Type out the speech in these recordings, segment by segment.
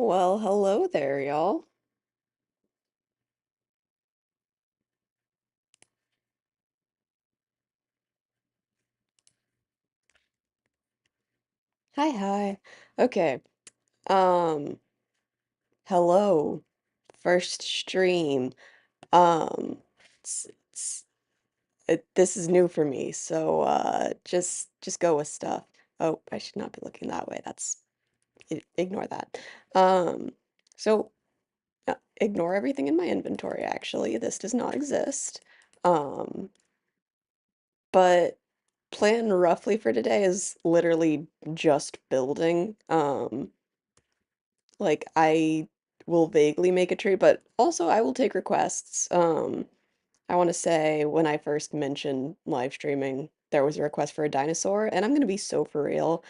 Well, hello there, y'all. Hi, hi. Okay. Um, hello. First stream. Um, it's, it's, this is new for me, so just go with stuff. Oh, I should not be looking that way. Ignore that. Um, so ignore everything in my inventory, actually. This does not exist. Um, but plan roughly for today is literally just building. Like I will vaguely make a tree, but also I will take requests. I want to say when I first mentioned live streaming, there was a request for a dinosaur, and I'm gonna be so for real.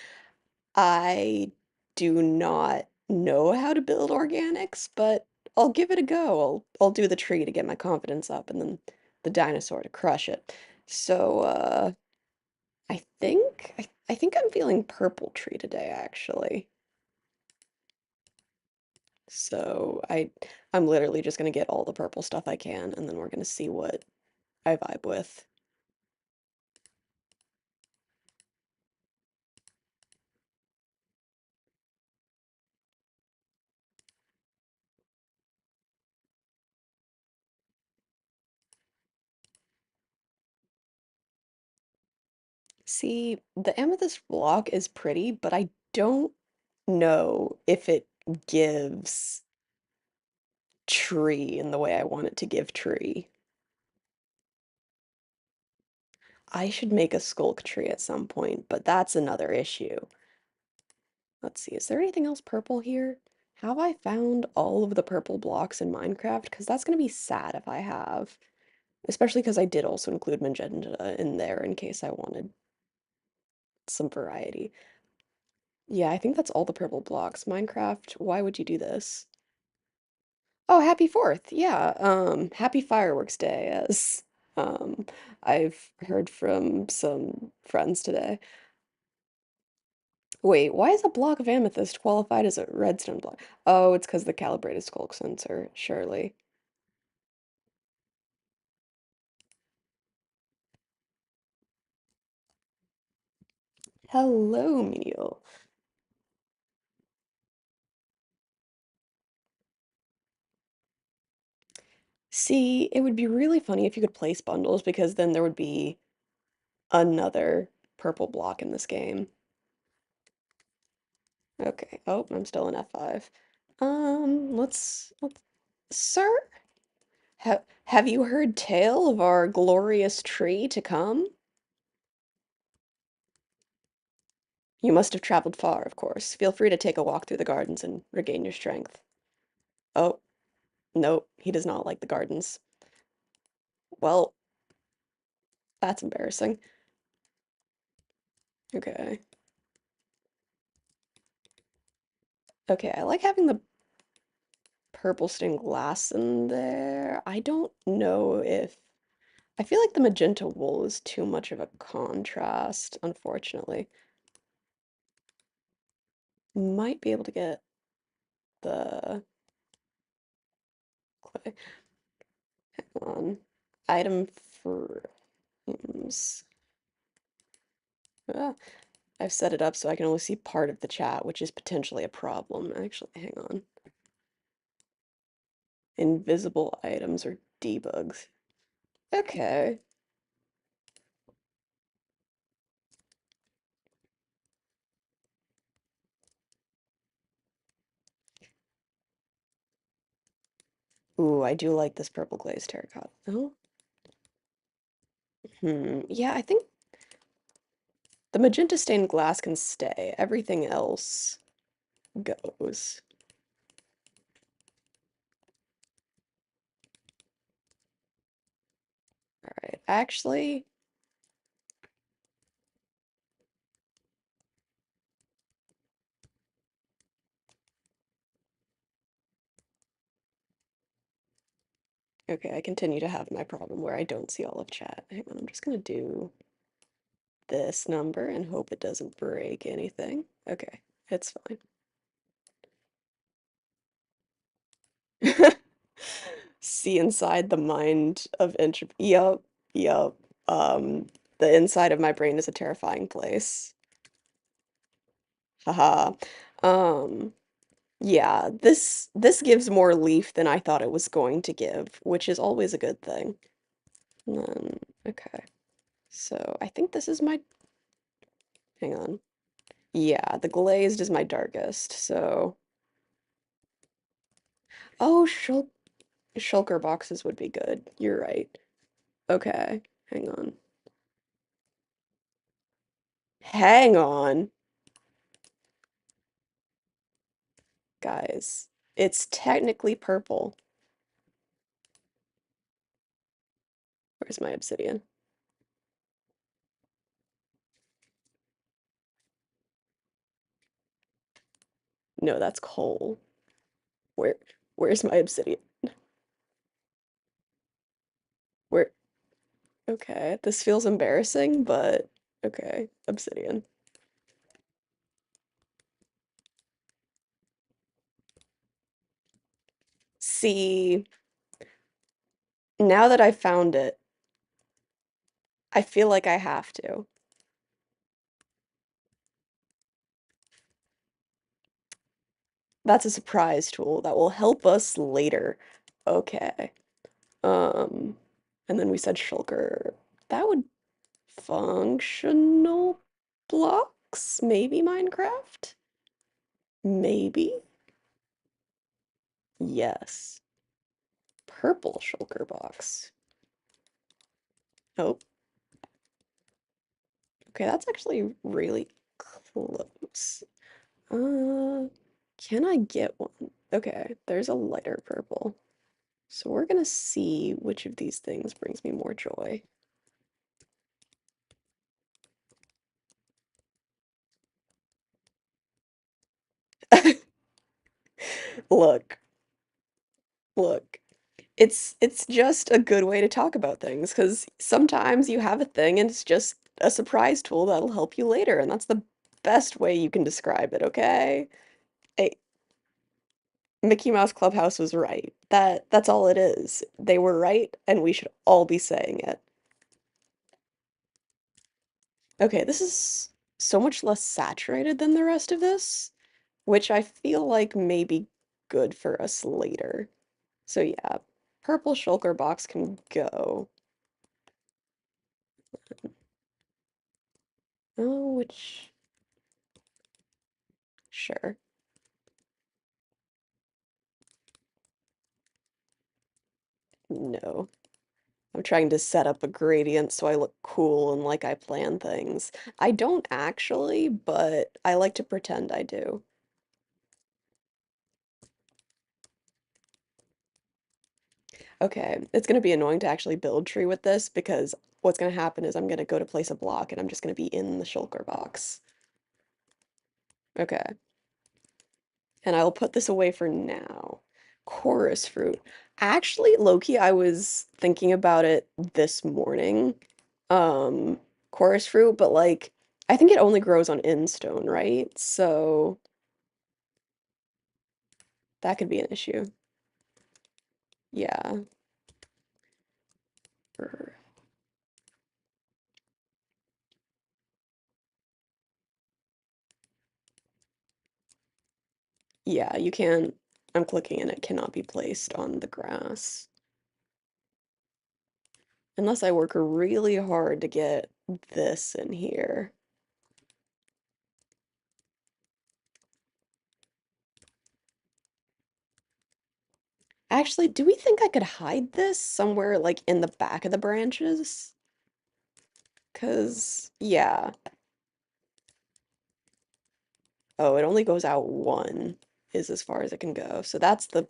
I do not know how to build organics, but I'll give it a go. I'll do the tree to get my confidence up, and then the dinosaur to crush it. So I think I'm feeling purple tree today, actually. So I'm literally just gonna get all the purple stuff I can, and then we're gonna see what I vibe with. See, the amethyst block is pretty, but I don't know if it gives tree in the way I want it to give tree. I should make a skulk tree at some point, but that's another issue. Let's see, is there anything else purple here? Have I found all of the purple blocks in Minecraft? Because that's gonna be sad if I have. Especially because I did also include magenta in there in case I wanted some variety. Yeah, I think that's all the purple blocks. Minecraft, why would you do this? Oh, happy 4th. Yeah, happy fireworks day as um I've heard from some friends today. Wait, why is a block of amethyst qualified as a redstone block? Oh, it's because the calibrated skulk sensor, surely. Hello, Menial. See, it would be really funny if you could place bundles because then there would be another purple block in this game. Okay. Oh, I'm still in F5. Let's Sir, have you heard tale of our glorious tree to come? You must have traveled far, of course. Feel free to take a walk through the gardens and regain your strength. Oh, no, he does not like the gardens. Well, that's embarrassing. Okay. Okay, I like having the purple stained glass in there. I don't know if I feel like the magenta wool is too much of a contrast, unfortunately. Might be able to get the clay on item frames. Ah, I've set it up so I can only see part of the chat, which is potentially a problem. Actually, hang on. Invisible items or debugs. Okay. Ooh, I do like this purple glazed terracotta. Oh, yeah, I think the magenta stained glass can stay. Everything else goes. All right. Actually, okay, I continue to have my problem where I don't see all of chat. Hang on, I'm just gonna do this number and hope it doesn't break anything. Okay, it's fine. See inside the mind of entropy. Yup, yup. Um, the inside of my brain is a terrifying place. Haha. Um, yeah, this gives more leaf than I thought it was going to give, which is always a good thing. And then, okay. So I think this is my, hang on. Yeah, the glazed is my darkest, so. Oh, shulker boxes would be good. You're right. Okay, hang on. Hang on, guys. It's technically purple. Where's my obsidian? No, that's coal. Where, where's my obsidian? Where, okay, this feels embarrassing, but okay, obsidian. See, now that I found it, I feel like I have to. That's a surprise tool that will help us later. Okay. Um, and then we said shulker. That would functional blocks? Maybe Minecraft? Maybe? Yes. Purple shulker box. Oh, okay, that's actually really close. Uh, can I get one? Okay, there's a lighter purple. So we're gonna see which of these things brings me more joy. Look, look. It's just a good way to talk about things because sometimes you have a thing and it's just a surprise tool that'll help you later, and that's the best way you can describe it, okay? Hey, Mickey Mouse Clubhouse was right. That's all it is. They were right, and we should all be saying it. Okay, this is so much less saturated than the rest of this, which I feel like may be good for us later. So yeah, purple shulker box can go. Oh, which sure. No. I'm trying to set up a gradient so I look cool and like I plan things. I don't actually, but I like to pretend I do. Okay, it's going to be annoying to actually build tree with this because what's going to happen is I'm going to go to place a block and I'm just going to be in the shulker box. Okay, and I'll put this away for now. Chorus fruit. Actually, Loki, I was thinking about it this morning. Um, chorus fruit, but like I think it only grows on Instone, right? So that could be an issue. Yeah. Er, yeah, you can't. I'm clicking and it cannot be placed on the grass. Unless I work really hard to get this in here. Actually, do we think I could hide this somewhere like in the back of the branches? 'Cause, yeah. Oh, it only goes out one is as far as it can go. So that's the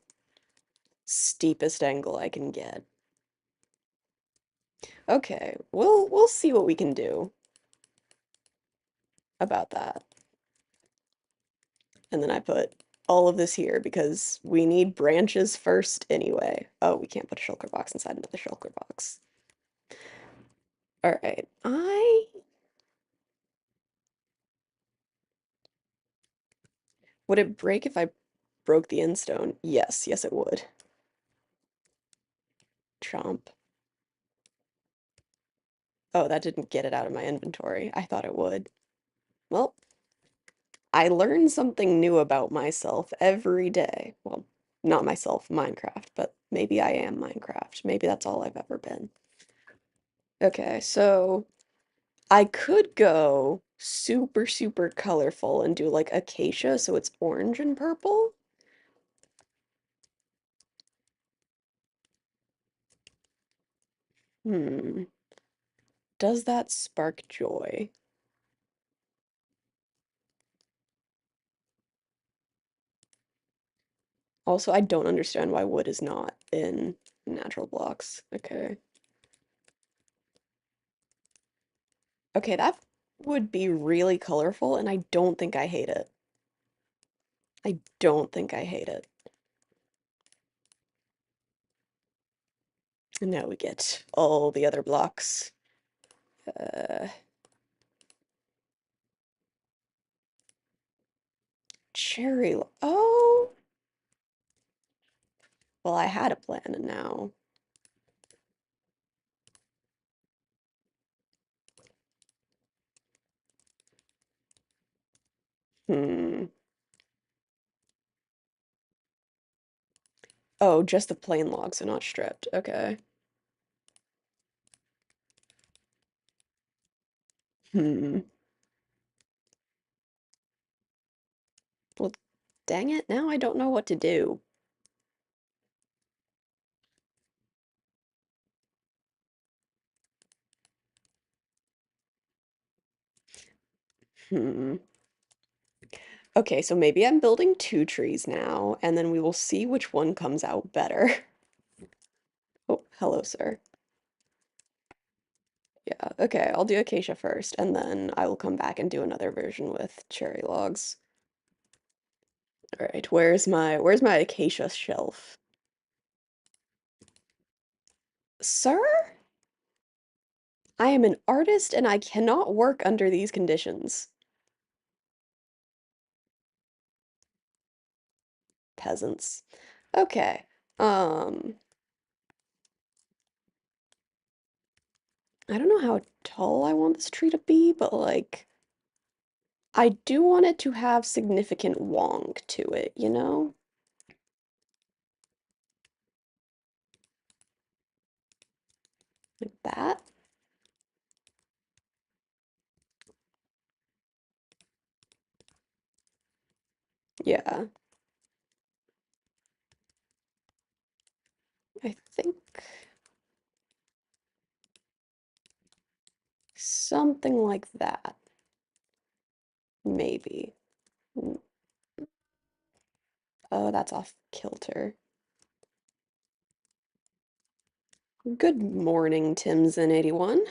steepest angle I can get. Okay, we'll see what we can do about that. And then I put all of this here because we need branches first anyway. Oh, we can't put a shulker box inside another shulker box. All right, would it break if I broke the end stone? Yes, yes it would. Chomp. Oh, that didn't get it out of my inventory. I thought it would. Well, I learn something new about myself every day. Well, not myself, Minecraft, but maybe I am Minecraft. Maybe that's all I've ever been. Okay, so I could go super, super colorful and do like acacia, so it's orange and purple. Hmm. Does that spark joy? Also, I don't understand why wood is not in natural blocks. Okay. Okay, that would be really colorful, and I don't think I hate it. I don't think I hate it. And now we get all the other blocks. Uh, Oh, well, I had a plan, and now. Hmm. Oh, just the plain logs are not stripped. Okay. Hmm. Well, dang it, now I don't know what to do. Hmm. Okay, so maybe I'm building two trees now, and then we will see which one comes out better. Oh, hello, sir. Yeah, okay, I'll do acacia first, and then I will come back and do another version with cherry logs. All right, where's my acacia shelf? Sir? I am an artist and I cannot work under these conditions. Peasants. Okay. Um, I don't know how tall I want this tree to be, but like I do want it to have significant wong to it, you know? Like that. Yeah. I think something like that. Maybe. Oh, that's off kilter. Good morning, Timson81.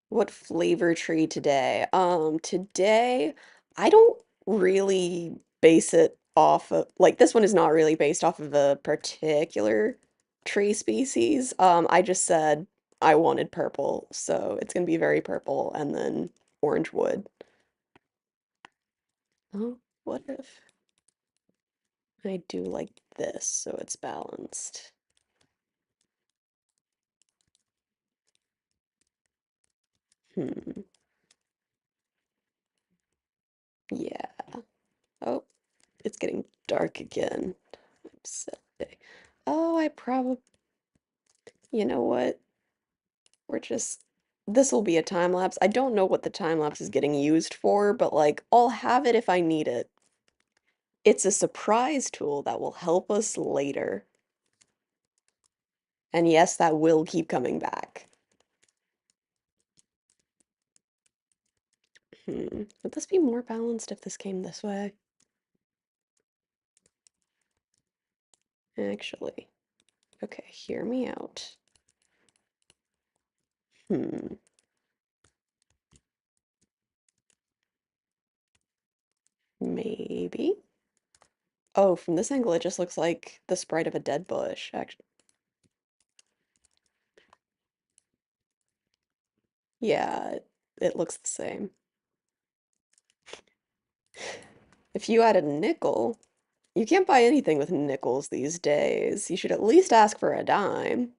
What flavor tree today? Today I don't really base it off of like this one is not really based off of a particular tree species. I just said I wanted purple, so it's gonna be very purple and then orange wood. Oh, what if I do like this so it's balanced? Hmm. Yeah. Oh, it's getting dark again. I'm upset. Oh, I probably, you know what? We're just, this will be a time lapse. I don't know what the time lapse is getting used for, but like, I'll have it if I need it. It's a surprise tool that will help us later. And yes, that will keep coming back. Would this be more balanced if this came this way? Actually, okay, hear me out. Hmm, maybe. Oh, from this angle, it just looks like the sprite of a dead bush, actually. Yeah, it looks the same. If you had a nickel, you can't buy anything with nickels these days. You should at least ask for a dime.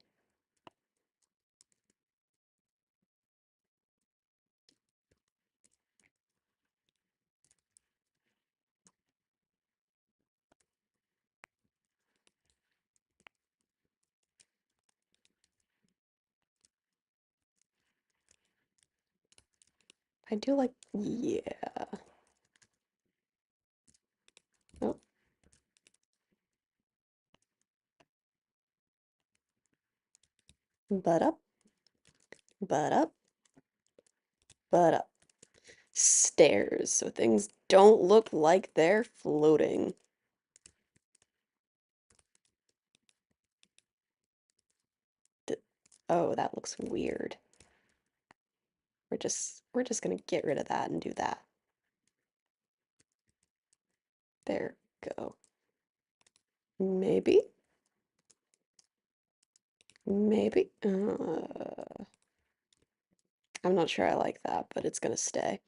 I do like, yeah. Oh, butt up, butt up, butt up. Stairs, so things don't look like they're floating. D- Oh, that looks weird. We're just gonna get rid of that and do that. There go. Maybe, maybe. I'm not sure I like that, but it's gonna stay.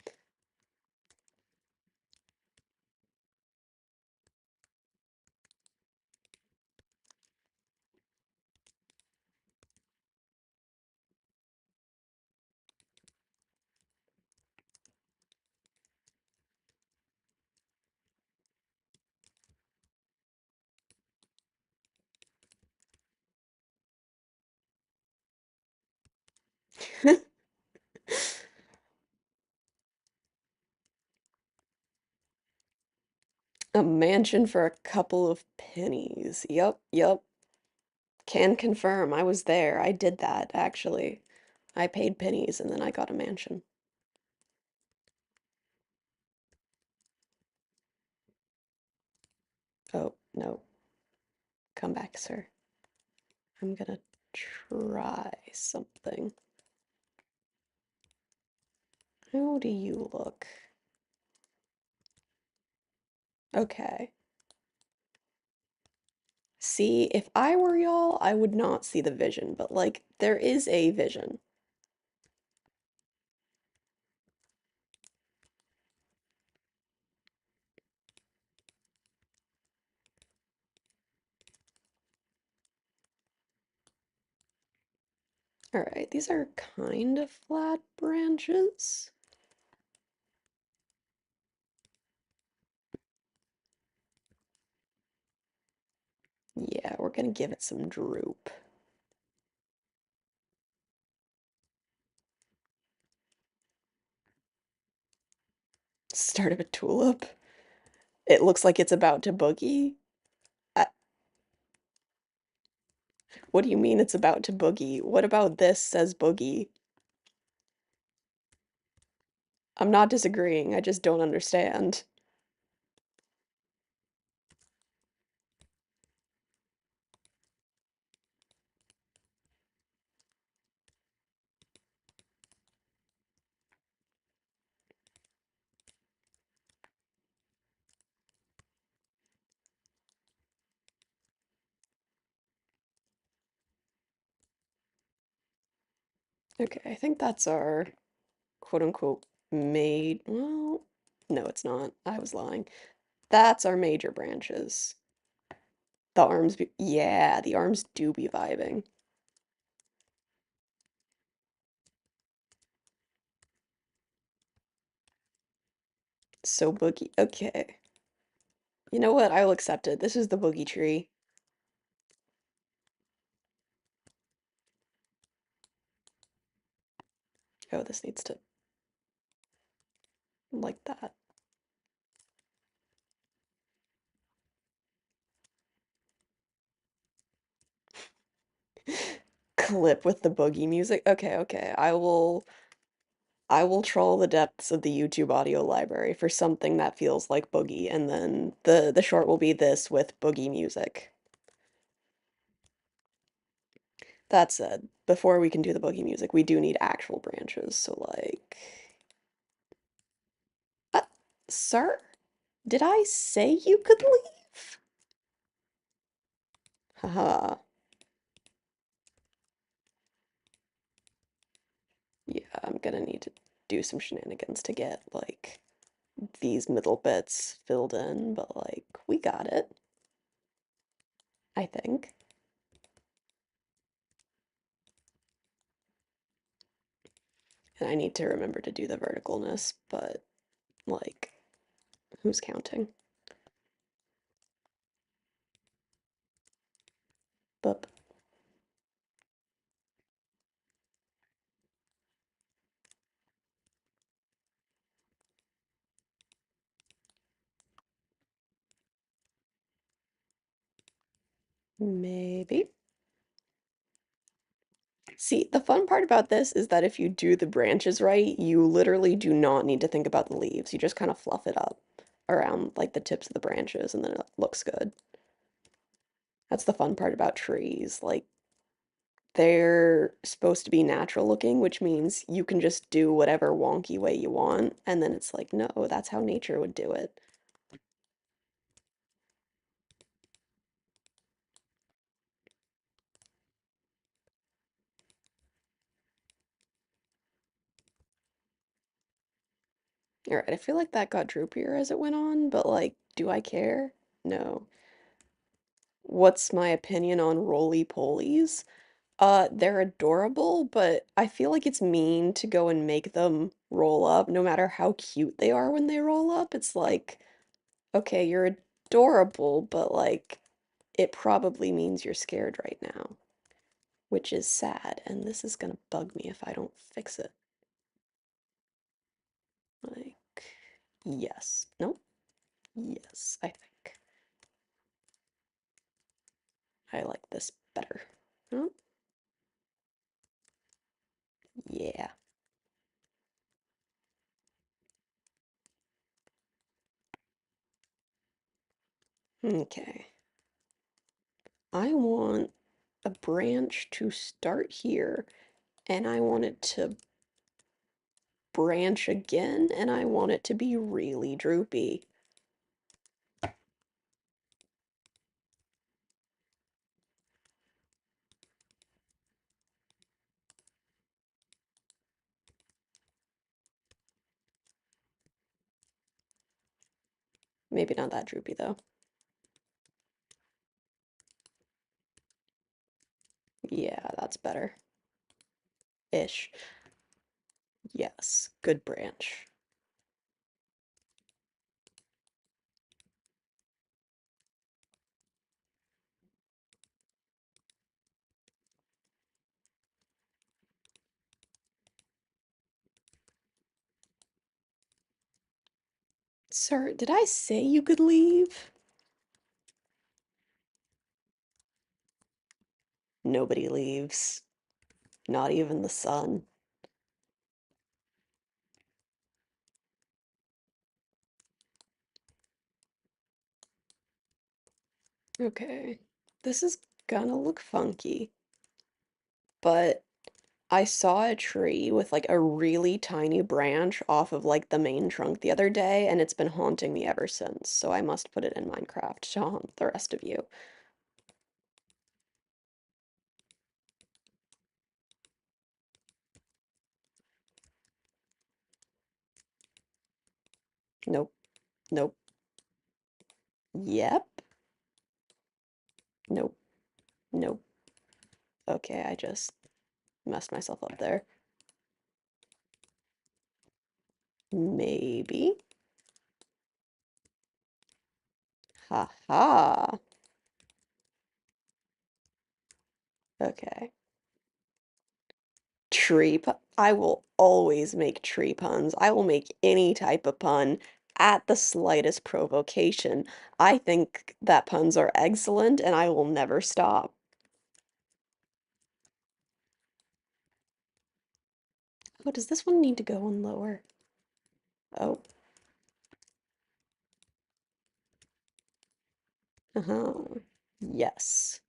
A mansion for a couple of pennies. Yup, yup. Can confirm. I was there. I did that, actually. I paid pennies and then I got a mansion. Oh, no. Come back, sir. I'm gonna try something. How do you look? Okay. See, if I were y'all, I would not see the vision, but like, there is a vision. Alright, these are kind of flat branches. Yeah, we're gonna give it some droop. Start of a tulip. It looks like it's about to boogie. I, what do you mean it's about to boogie? What about this says boogie? I'm not disagreeing, I just don't understand. Okay, I think that's our quote unquote made. Well, no, it's not. I was lying. That's our major branches. The arms be, yeah, the arms do be vibing. So boogie. Okay. You know what? I will accept it. This is the boogie tree. Oh, this needs to like that. Clip with the boogie music. Okay, okay. I will troll the depths of the YouTube audio library for something that feels like boogie, and then the short will be this with boogie music. That said, before we can do the boogie music, we do need actual branches. So like, uh, sir, did I say you could leave? Haha. Yeah, I'm gonna need to do some shenanigans to get, like, these middle bits filled in, but, like, we got it, I think. And I need to remember to do the verticalness, but, like, who's counting? But maybe. See, the fun part about this is that if you do the branches right, you literally do not need to think about the leaves. You just kind of fluff it up around like the tips of the branches and then it looks good. That's the fun part about trees. Like they're supposed to be natural looking, which means you can just do whatever wonky way you want. And then it's like, no, that's how nature would do it. All right, I feel like that got droopier as it went on, but like, do I care? No. What's my opinion on roly-polies? They're adorable, but I feel like it's mean to go and make them roll up, no matter how cute they are when they roll up. It's like, okay, you're adorable, but like, it probably means you're scared right now, which is sad, and this is gonna bug me if I don't fix it. Like, yes. Nope. Yes, I think. I like this better. Oh, yeah. Okay. I want a branch to start here, and I want it to branch again, and I want it to be really droopy. Maybe not that droopy though. Yeah, that's better. Ish. Yes, good branch. Sir, did I say you could leave? Nobody leaves. Not even the sun. Okay. This is gonna look funky, but I saw a tree with like a really tiny branch off of like the main trunk the other day, and it's been haunting me ever since. So I must put it in Minecraft to haunt the rest of you. Nope. Nope. Yep. Nope. Nope. Okay, I just messed myself up there. Maybe. Ha ha. Okay. Tree pun. I will always make tree puns. I will make any type of pun at the slightest provocation. I think that puns are excellent and I will never stop. Oh, does this one need to go on lower? Oh, uh-huh. Yes.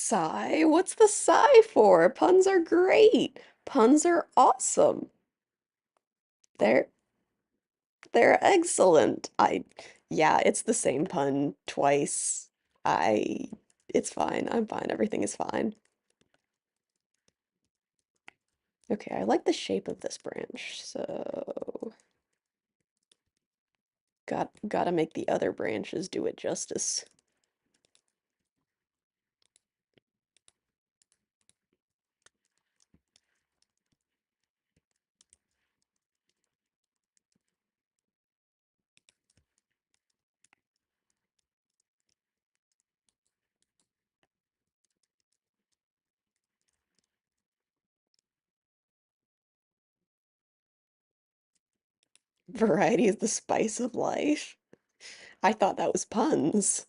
Sigh? What's the sigh for? Puns are great. Puns are awesome. They're they're excellent. Yeah, it's the same pun twice. I it's fine. I'm fine. Everything is fine. Okay, I like the shape of this branch, so gotta make the other branches do it justice. Variety is the spice of life. I thought that was puns.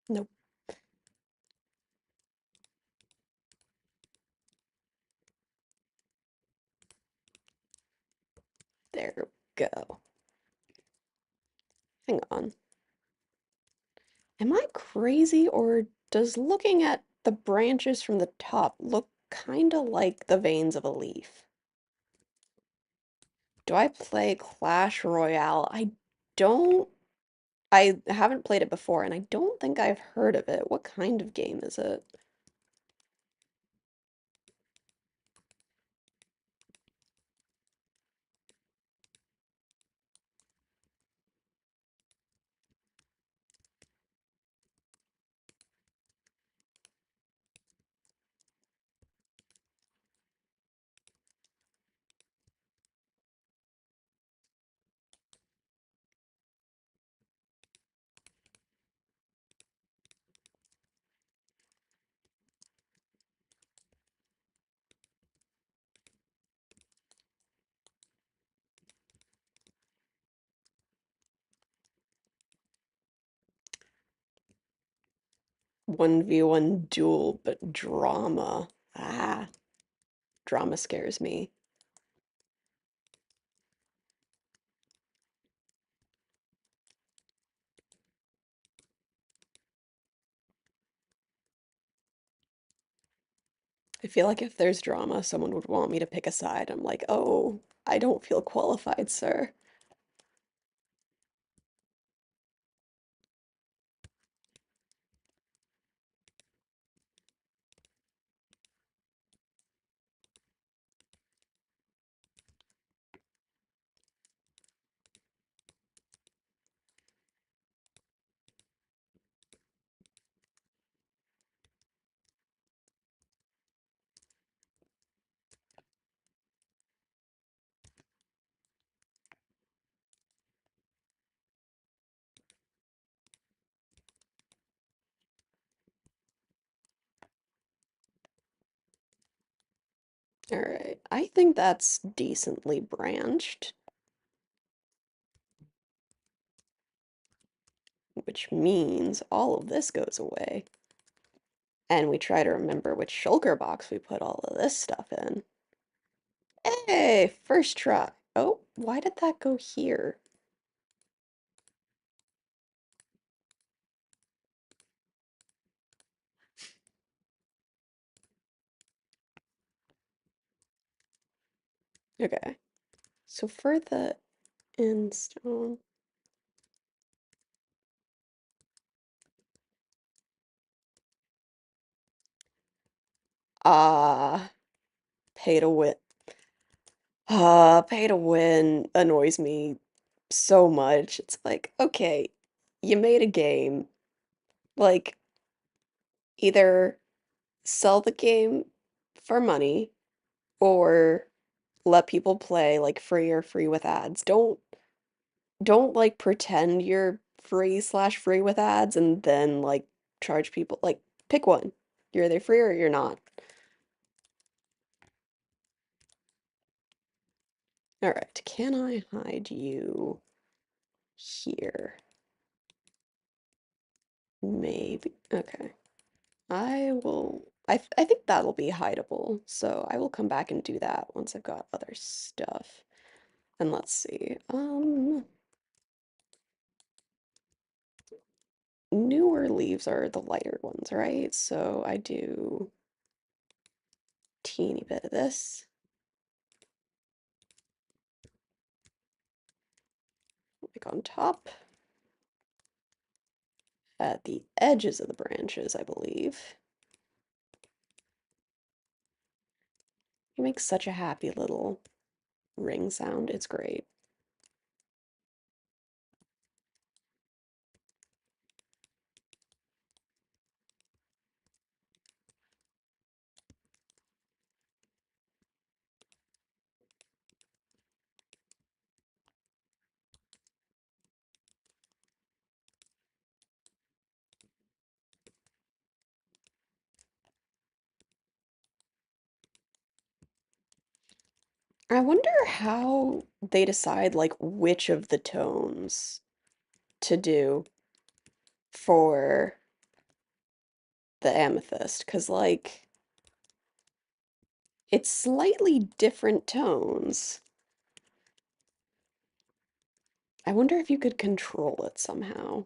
Nope. There we go. Hang on. Am I crazy or does looking at the branches from the top look kinda like the veins of a leaf? Do I play Clash Royale? Don't, I haven't played it before and I don't think I've heard of it. What kind of game is it? One v one duel, but drama. Ah, drama scares me. I feel like if there's drama, someone would want me to pick a side. I'm like, oh, I don't feel qualified, sir. All right, I think that's decently branched, which means all of this goes away. And we try to remember which shulker box we put all of this stuff in. Hey, first try. Oh, why did that go here? Okay, so for the end stone, Ah, pay to win. Pay to win annoys me so much. It's like, okay, you made a game. Like, either sell the game for money or let people play like free or free with ads. Don't like pretend you're free/free with ads and then like charge people. Like, pick one. You're either free or you're not. All right, can I hide you here? Maybe. Okay. I think that'll be hideable. So I will come back and do that once I've got other stuff. And let's see. Newer leaves are the lighter ones, right? So I do teeny bit of this. Like on top, at the edges of the branches, I believe. It makes such a happy little ring sound. It's great. I wonder how they decide like which of the tones to do for the amethyst, because like it's slightly different tones. I wonder if you could control it somehow.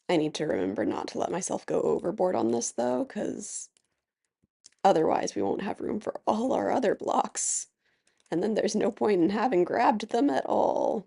I need to remember not to let myself go overboard on this though, because otherwise we won't have room for all our other blocks. And then there's no point in having grabbed them at all.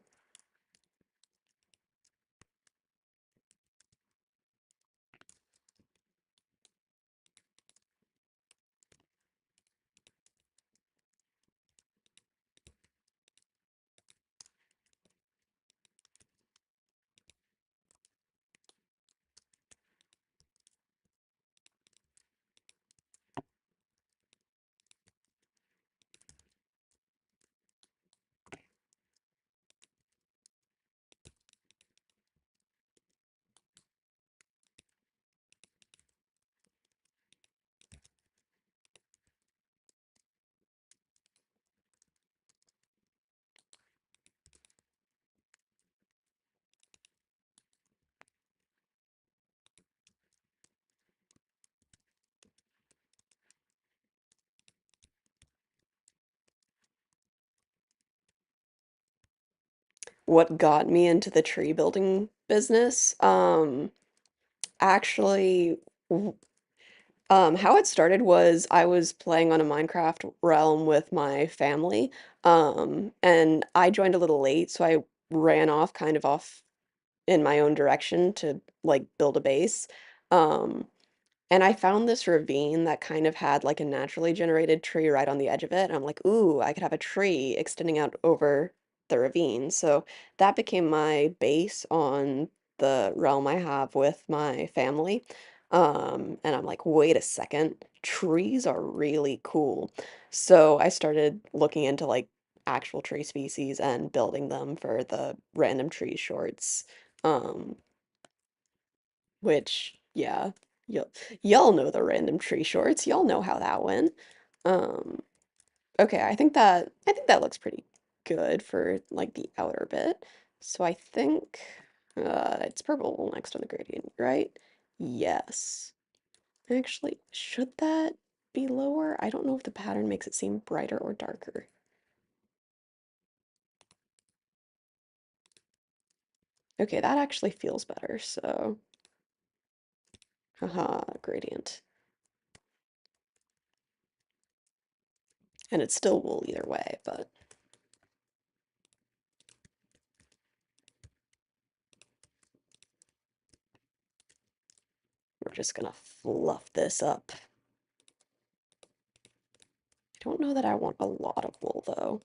What got me into the tree building business? Actually, how it started was I was playing on a Minecraft realm with my family, and I joined a little late, so I ran off kind of off in my own direction to like build a base. Um, and I found this ravine that kind of had like a naturally generated tree right on the edge of it. And I'm like, ooh, I could have a tree extending out over the ravine. So that became my base on the realm I have with my family. And I'm like, wait a second, trees are really cool. So I started looking into like actual tree species and building them for the random tree shorts. Um, which, yeah, y'all y'all know the random tree shorts. Y'all know how that went. Um, okay, I think that looks pretty good for like the outer bit. So I think it's purple next on the gradient, right? Yes. Actually, should that be lower? I don't know if the pattern makes it seem brighter or darker. Okay, that actually feels better, so haha, gradient. And it's still wool either way, but we're just gonna fluff this up. I don't know that I want a lot of wool though.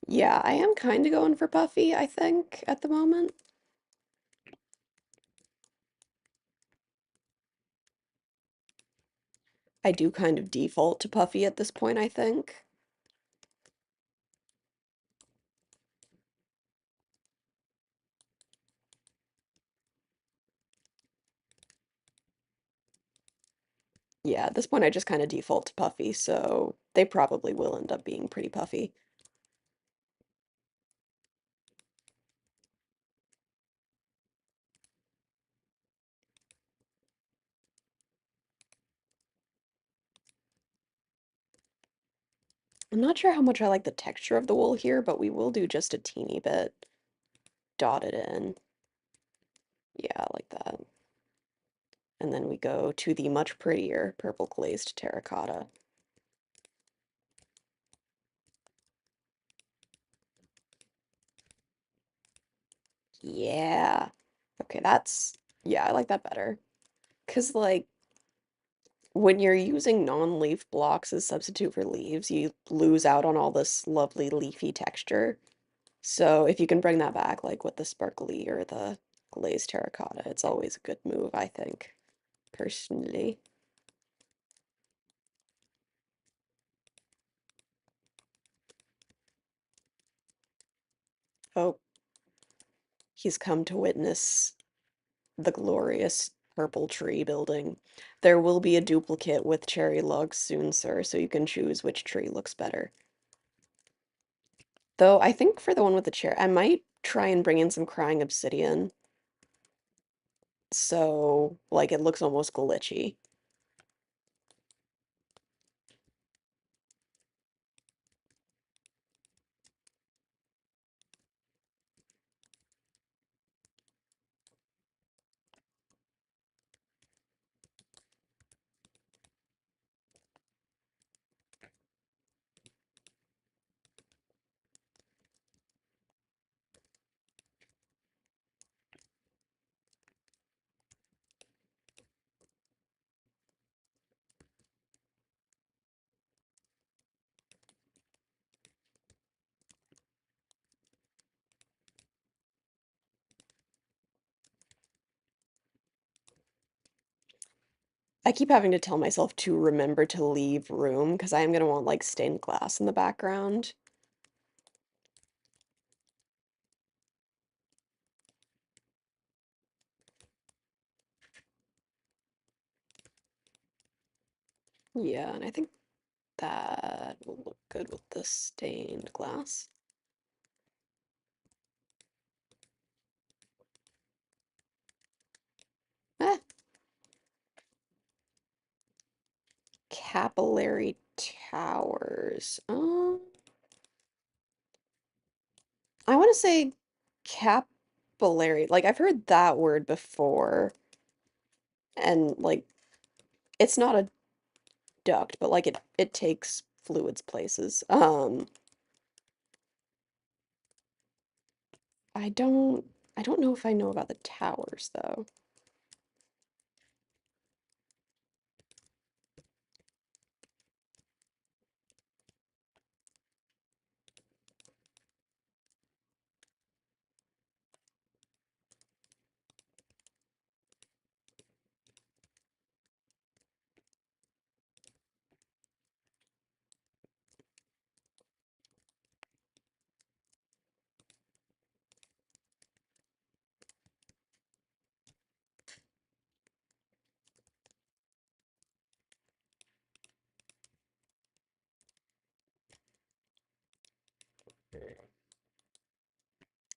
Yeah, I am kind of going for puffy, I think, at the moment. I do kind of default to puffy at this point, I think. Yeah, at this point I just kind of default to puffy, so they probably will end up being pretty puffy. I'm not sure how much I like the texture of the wool here, but we will do just a teeny bit dotted in. Yeah, I like that. And then we go to the much prettier purple glazed terracotta. Yeah. Okay, yeah, I like that better. 'Cause like when you're using non-leaf blocks as substitute for leaves, you lose out on all this lovely leafy texture. So if you can bring that back, like with the sparkly or the glazed terracotta, it's always a good move, I think, personally. Oh, he's come to witness the glorious purple tree building. There will be a duplicate with cherry logs soon, sir, so you can choose which tree looks better. Though I think for the one with the chair, I might try and bring in some crying obsidian, so like it looks almost glitchy. I keep having to tell myself to remember to leave room because I am gonna want like stained glass in the background. Yeah, and I think that will look good with the stained glass. Eh, capillary towers. I want to say capillary. Like I've heard that word before, and like it's not a duct, but like it takes fluids places. I don't I don't know if I know about the towers though.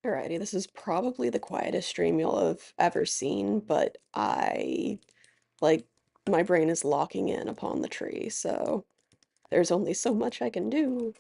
Alrighty, this is probably the quietest stream you'll have ever seen, but like, my brain is locking in upon the tree, so there's only so much I can do.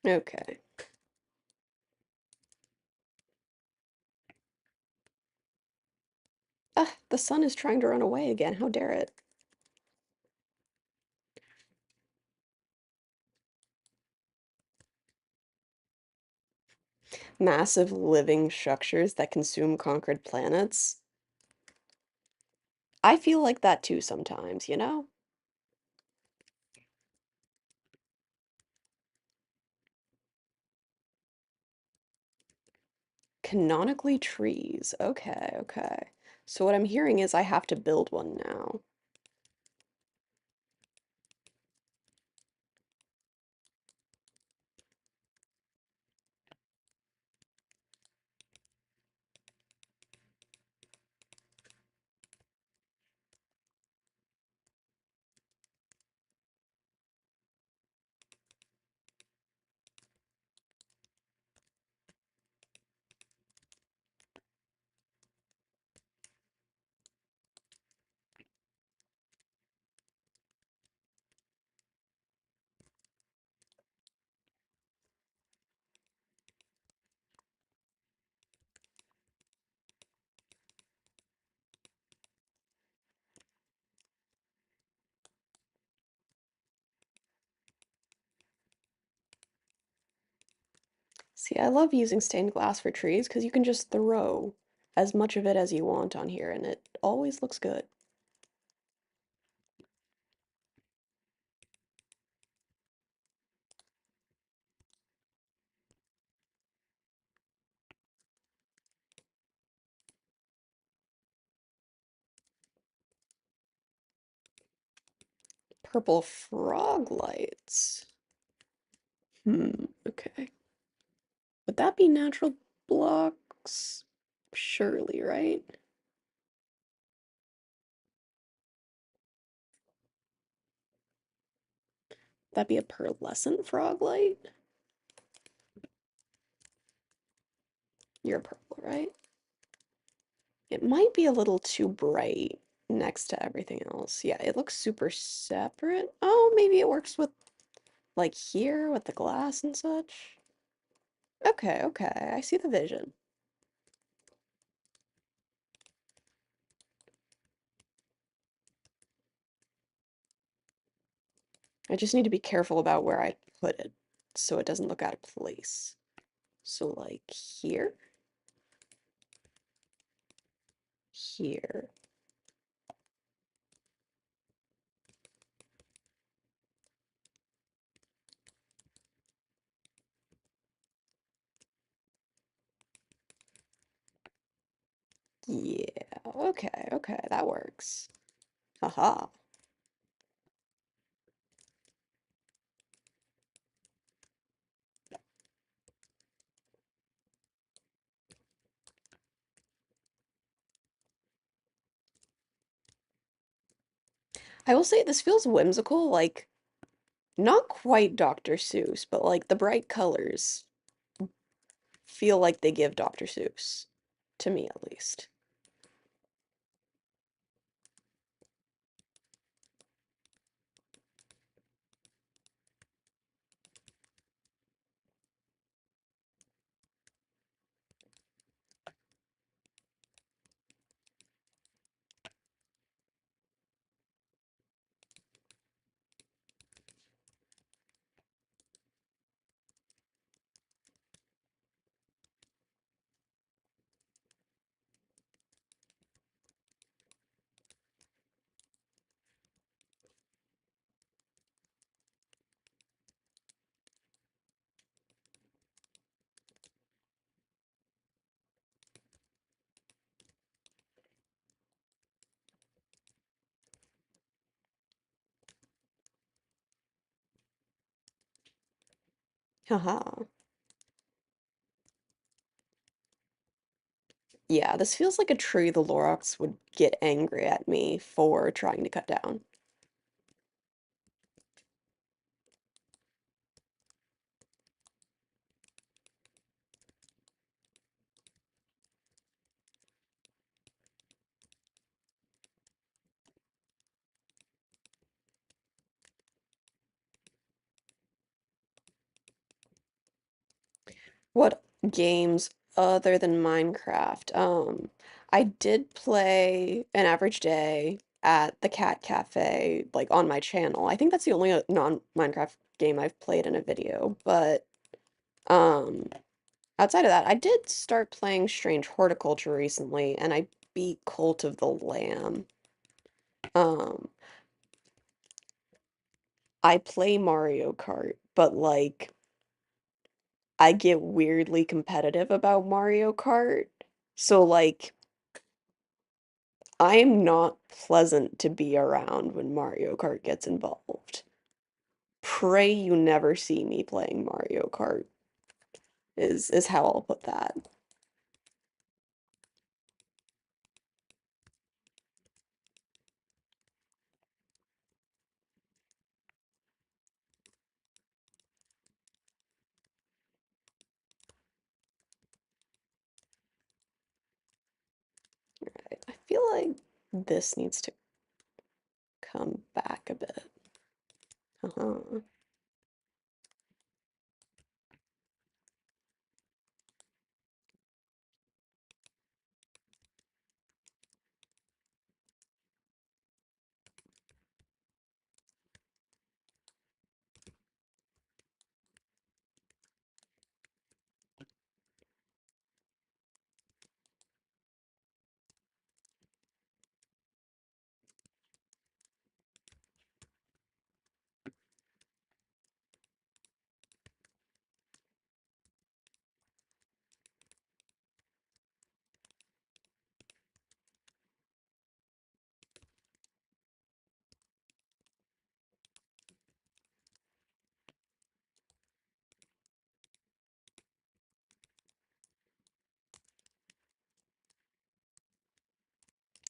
Okay. Ah, the sun is trying to run away again. How dare it? Massive living structures that consume conquered planets. I feel like that too sometimes, you know? Canonically trees. Okay, okay. So what I'm hearing is I have to build one now. See, I love using stained glass for trees because you can just throw as much of it as you want on here and it always looks good. Purple frog lights. Okay. Would that be natural blocks? Surely, right? That'd be a pearlescent frog light? You're purple, right? It might be a little too bright next to everything else. Yeah, it looks super separate. Oh, maybe it works with, like, here with the glass and such. Okay, okay, I see the vision. I just need to be careful about where I put it so it doesn't look out of place. So, like, here, here. Yeah, okay, okay, that works. Haha. I will say this feels whimsical, like, not quite Dr. Seuss, but like the bright colors feel like they give Dr. Seuss, to me at least. Haha. Yeah, this feels like a tree the Lorax would get angry at me for trying to cut down. What games other than Minecraft? I did play An Average Day at the Cat Cafe, like on my channel. I think that's the only non-Minecraft game I've played in a video, but um outside of that, I did start playing Strange Horticulture recently, and I beat Cult of the Lamb. Um, I play Mario Kart, but like I get weirdly competitive about Mario Kart. So like I am not pleasant to be around when Mario Kart gets involved. Pray you never see me playing Mario Kart is how I'll put that. I feel like this needs to come back a bit. Uh-huh.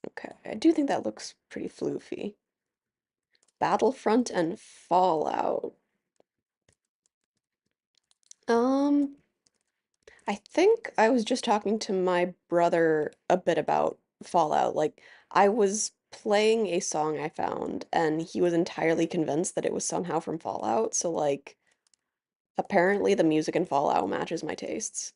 Okay, I do think that looks pretty floofy. Battlefront and Fallout. Um, I think I was just talking to my brother a bit about Fallout. Like, I was playing a song I found, and he was entirely convinced that it was somehow from Fallout. So, like, apparently the music in Fallout matches my tastes.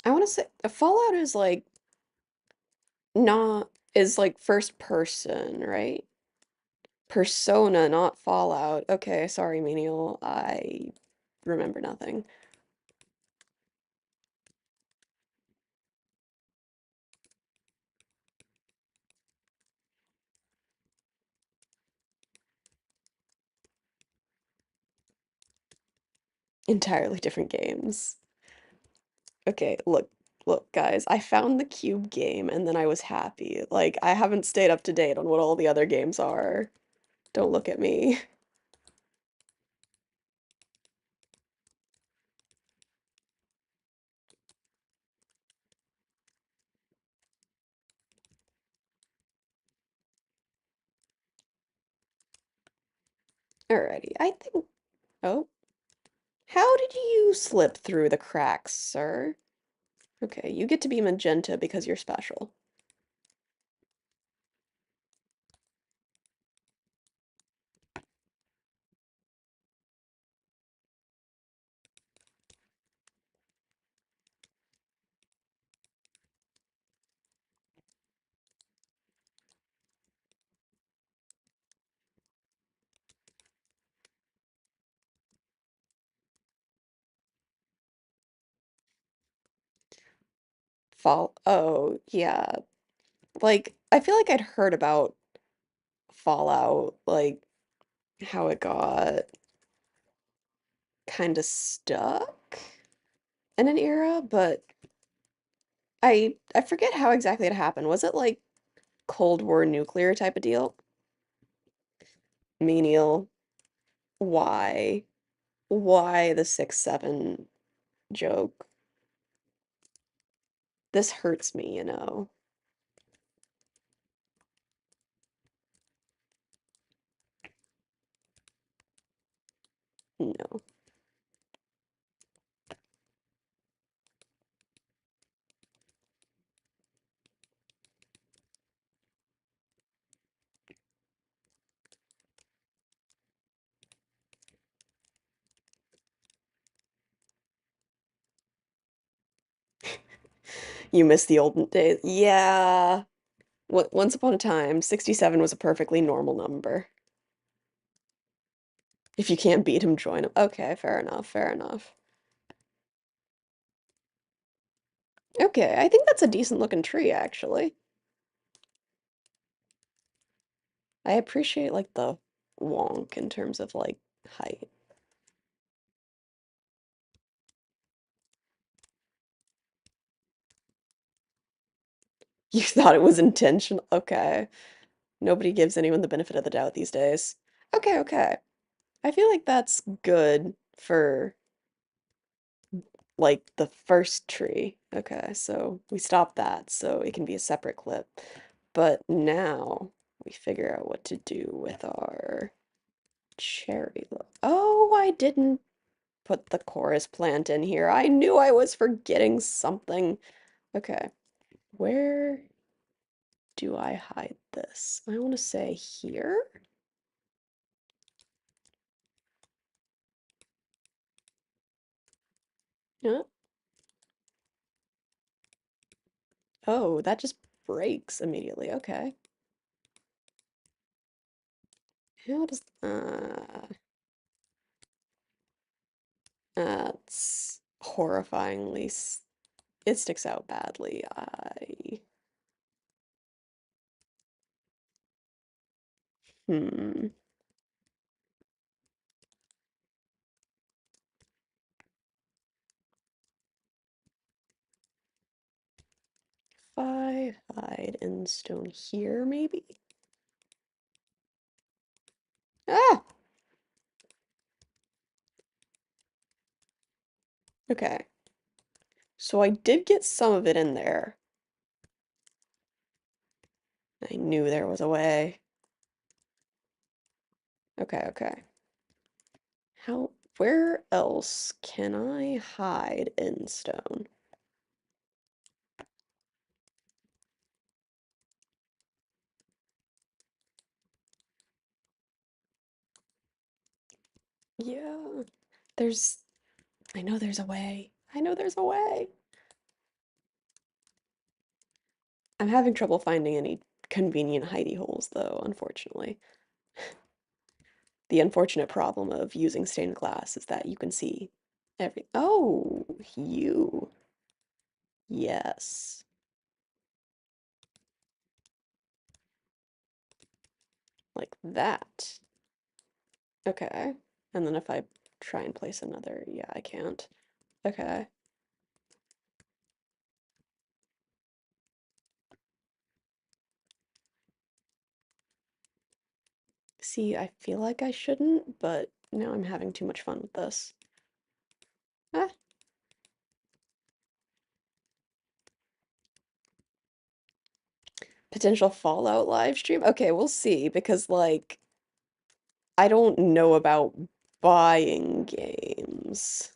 I want to say Fallout is like first person, right? Persona, not Fallout. Okay, sorry, Menial. I remember nothing. Entirely different games. Okay, look, guys. I found the Cube game and then I was happy. Like, I haven't stayed up to date on what all the other games are. Don't look at me. Alrighty, I think. Oh, how did you slip through the cracks, sir? Okay, you get to be magenta because you're special. Fall. Oh, yeah. Like, I feel like I'd heard about Fallout, like how it got kind of stuck in an era, but I forget how exactly it happened. Was it like Cold War nuclear type of deal? Menial. Why? Why the 6-7 joke? This hurts me, you know. No. You miss the olden days. Yeah. Once upon a time, 67 was a perfectly normal number. If you can't beat him, join him. Okay, fair enough, fair enough. Okay, I think that's a decent looking tree, actually. I appreciate like the wonk in terms of like height. You thought it was intentional? Okay. Nobody gives anyone the benefit of the doubt these days. Okay, okay. I feel like that's good for like the first tree. Okay, so we stop that so it can be a separate clip. But now we figure out what to do with our cherry. Oh, I didn't put the chorus plant in here. I knew I was forgetting something. Okay, where do I hide this? I want to say here. Yeah. Oh, that just breaks immediately. Okay. How does that's horrifyingly it sticks out badly. I hmm. If I hide in stone here, maybe? Ah! Okay. So I did get some of it in there. I knew there was a way. Okay, okay. How, where else can I hide in stone? Yeah, there's, I know there's a way. I know there's a way. I'm having trouble finding any convenient hidey holes, though, unfortunately. The unfortunate problem of using stained glass is that you can see every. Oh, you. Yes. Like that. Okay. And then if I try and place another, yeah, I can't. Okay. See, I feel like I shouldn't, but now I'm having too much fun with this. Ah, potential Fallout live stream? Okay, we'll see, because, like, I don't know about buying games.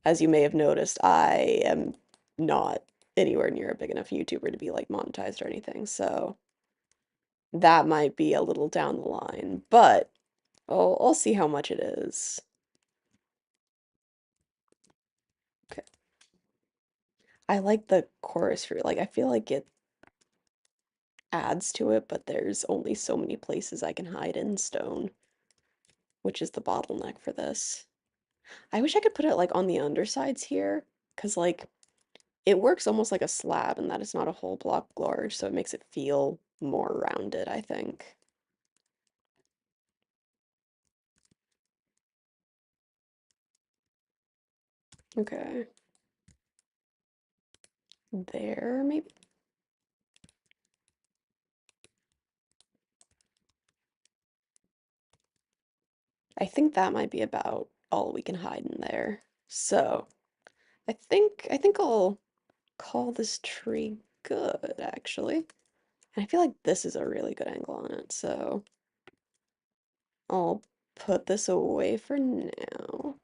As you may have noticed, I am not anywhere near a big enough YouTuber to be, like, monetized or anything, so that might be a little down the line, but I'll see how much it is. Okay. I like the chorus for like I feel like it adds to it, but there's only so many places I can hide in stone, which is the bottleneck for this. I wish I could put it like on the undersides here, Because, like, it works almost like a slab and that is not a whole block large, so it makes it feel more rounded, I think. Okay. There, maybe? I think that might be about all we can hide in there. So, I think I'll call this tree good, actually. And I feel like this is a really good angle on it, so I'll put this away for now.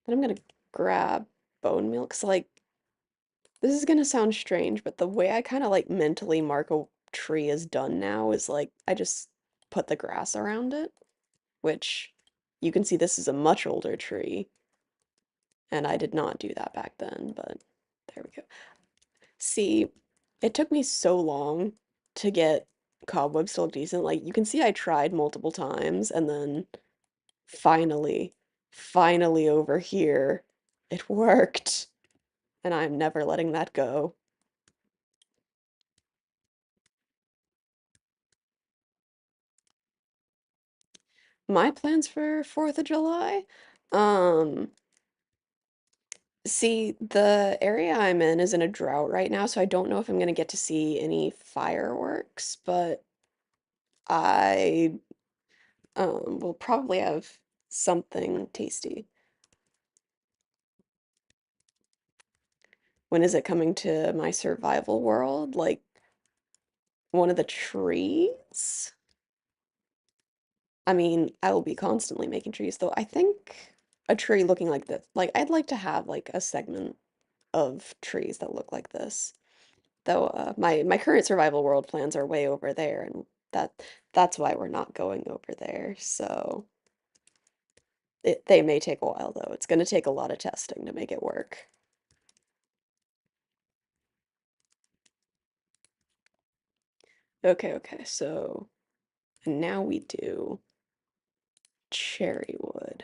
Then I'm gonna grab bone meal, because, like, this is gonna sound strange, but the way I kind of like mentally mark a tree as done now is like I just put the grass around it, which you can see this is a much older tree, and I did not do that back then, but there we go. See, it took me so long to get cobwebs to look decent. Like, you can see I tried multiple times, and then finally, finally over here, it worked, and I'm never letting that go. My plans for 4th of July? Um, See, the area I'm in is in a drought right now, so I don't know if I'm gonna get to see any fireworks, but I will probably have something tasty. When is it coming to my survival world? Like one of the trees? I mean, I will be constantly making trees, though I think a tree looking like this, like I'd like to have like a segment of trees that look like this. Though my current survival world plans are way over there, and that's why we're not going over there. So they may take a while though. It's going to take a lot of testing to make it work. Okay, okay. So now we do cherry wood,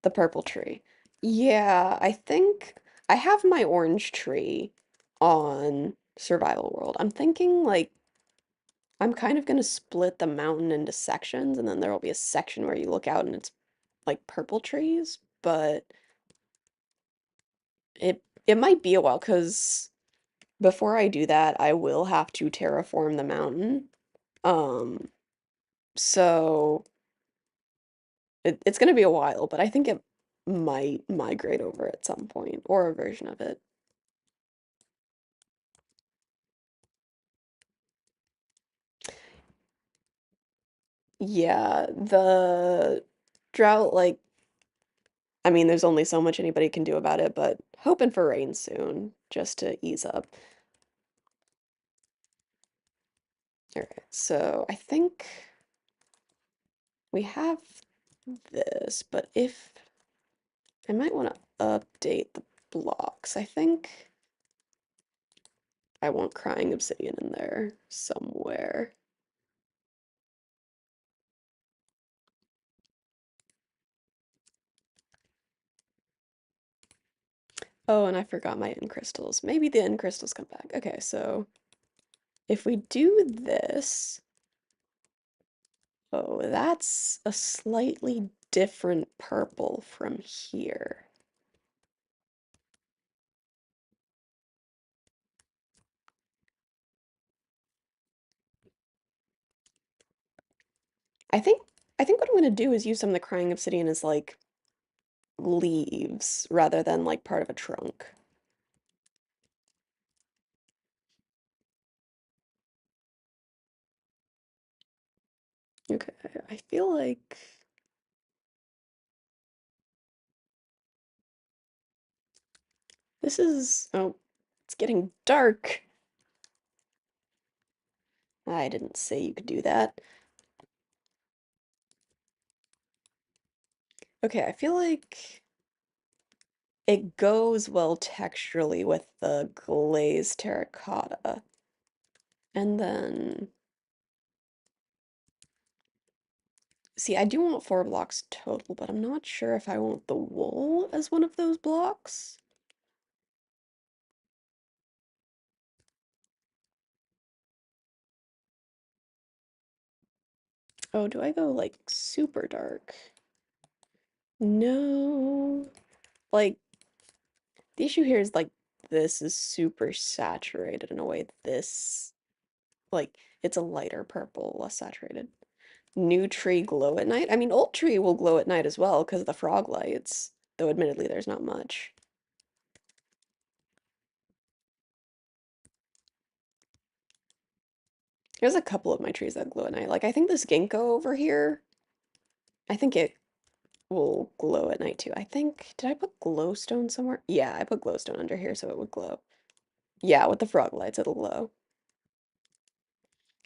the purple tree. Yeah, I think I have my orange tree on survival world. I'm thinking like I'm kind of gonna split the mountain into sections, and then there will be a section where you look out and it's like purple trees, but it might be a while because before I do that, I will have to terraform the mountain. Um, so it's gonna be a while, but I think it might migrate over at some point, or a version of it. Yeah, the drought, like, I mean, there's only so much anybody can do about it, but hoping for rain soon, just to ease up. All right, so I think we have this, but if I might want to update the blocks. I think I want crying obsidian in there somewhere. Oh, and I forgot my end crystals. Maybe the end crystals come back. Okay, so if we do this, oh, that's a slightly different purple from here. I think I think what I'm gonna do is use some of the crying obsidian as like leaves rather than like part of a trunk. Okay, I feel like this is, oh, it's getting dark. I didn't say you could do that. Okay, I feel like it goes well texturally with the glazed terracotta. And then See, I do want 4 blocks total, but I'm not sure if I want the wool as one of those blocks. Oh, do I go like super dark? No. Like, the issue here is like this is super saturated in a way this, like, it's a lighter purple, less saturated. New tree glow at night? I mean, old tree will glow at night as well because of the frog lights, though admittedly there's not much. There's a couple of my trees that glow at night. Like, I think this ginkgo over here, I think it will glow at night too. I think, did I put glowstone somewhere? Yeah, I put glowstone under here so it would glow. Yeah, with the frog lights, it'll glow.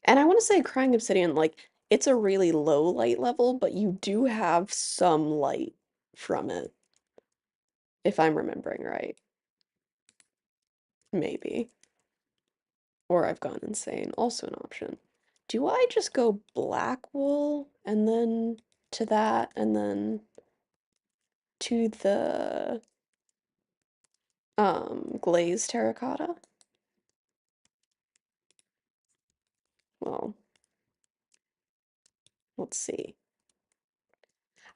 And I want to say crying obsidian, like, it's a really low light level, but you do have some light from it, if I'm remembering right. Maybe. Or I've gone insane. Also an option. Do I just go black wool and then to that and then to the glazed terracotta? Well, let's see.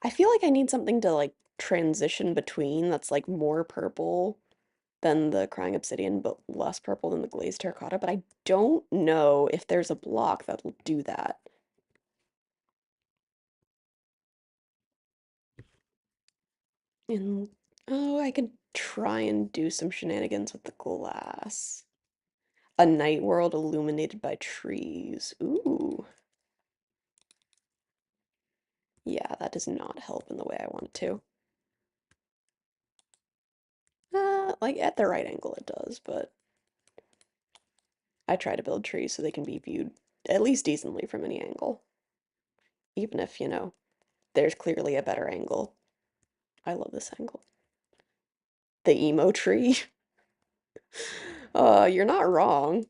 I feel like I need something to like transition between that's like more purple than the crying obsidian, but less purple than the glazed terracotta, but I don't know if there's a block that'll do that. And oh, I could try and do some shenanigans with the glass. A night world illuminated by trees. Ooh. Yeah, that does not help in the way I want it to. Like at the right angle it does, but I try to build trees so they can be viewed at least decently from any angle. Even if, there's clearly a better angle. I love this angle. The emo tree. You're not wrong.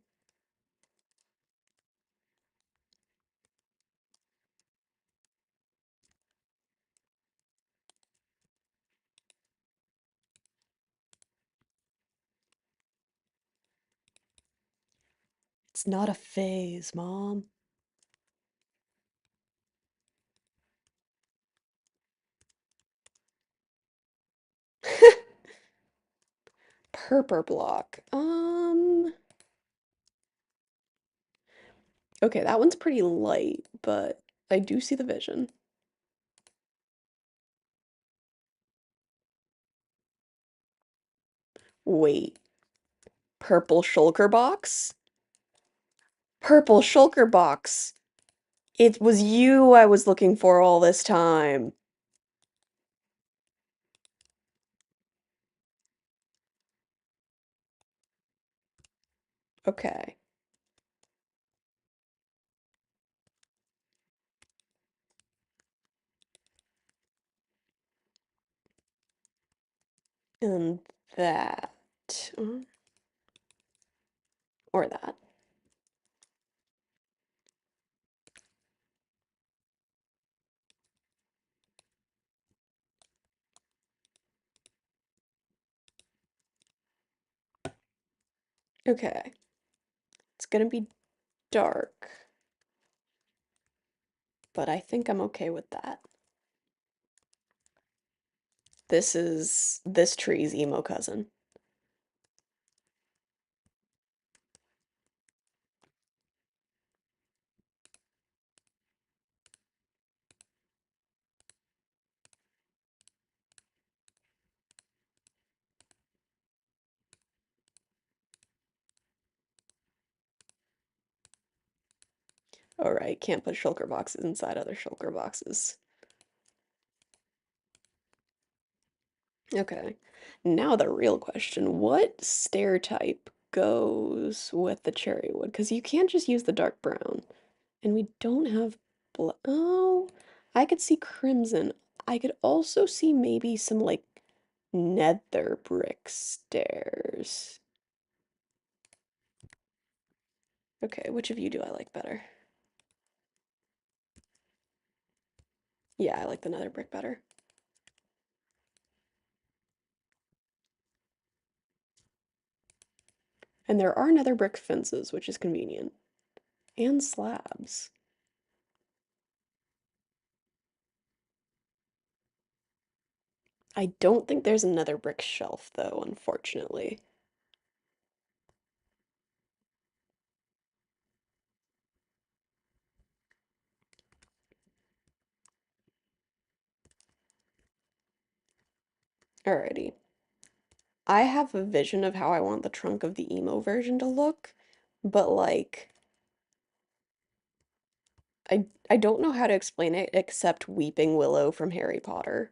It's not a phase, Mom. Purple block. Okay, that one's pretty light, but I do see the vision. Wait, purple shulker box? Purple shulker box. It was you I was looking for all this time. Okay. And that. Or that. Okay. It's gonna be dark, but I think I'm okay with that. This tree's emo cousin. Alright, can't put shulker boxes inside other shulker boxes. Okay. Now the real question, what stair type goes with the cherry wood? Because you can't just use the dark brown. And we don't have oh, I could see crimson. I could also see maybe some like nether brick stairs. Okay, which of you do I like better? Yeah, I like the nether brick better. And there are nether brick fences, which is convenient. And slabs. I don't think there's another brick shelf, though, unfortunately. Alrighty. I have a vision of how I want the trunk of the emo version to look, but like I don't know how to explain it except Weeping Willow from Harry Potter.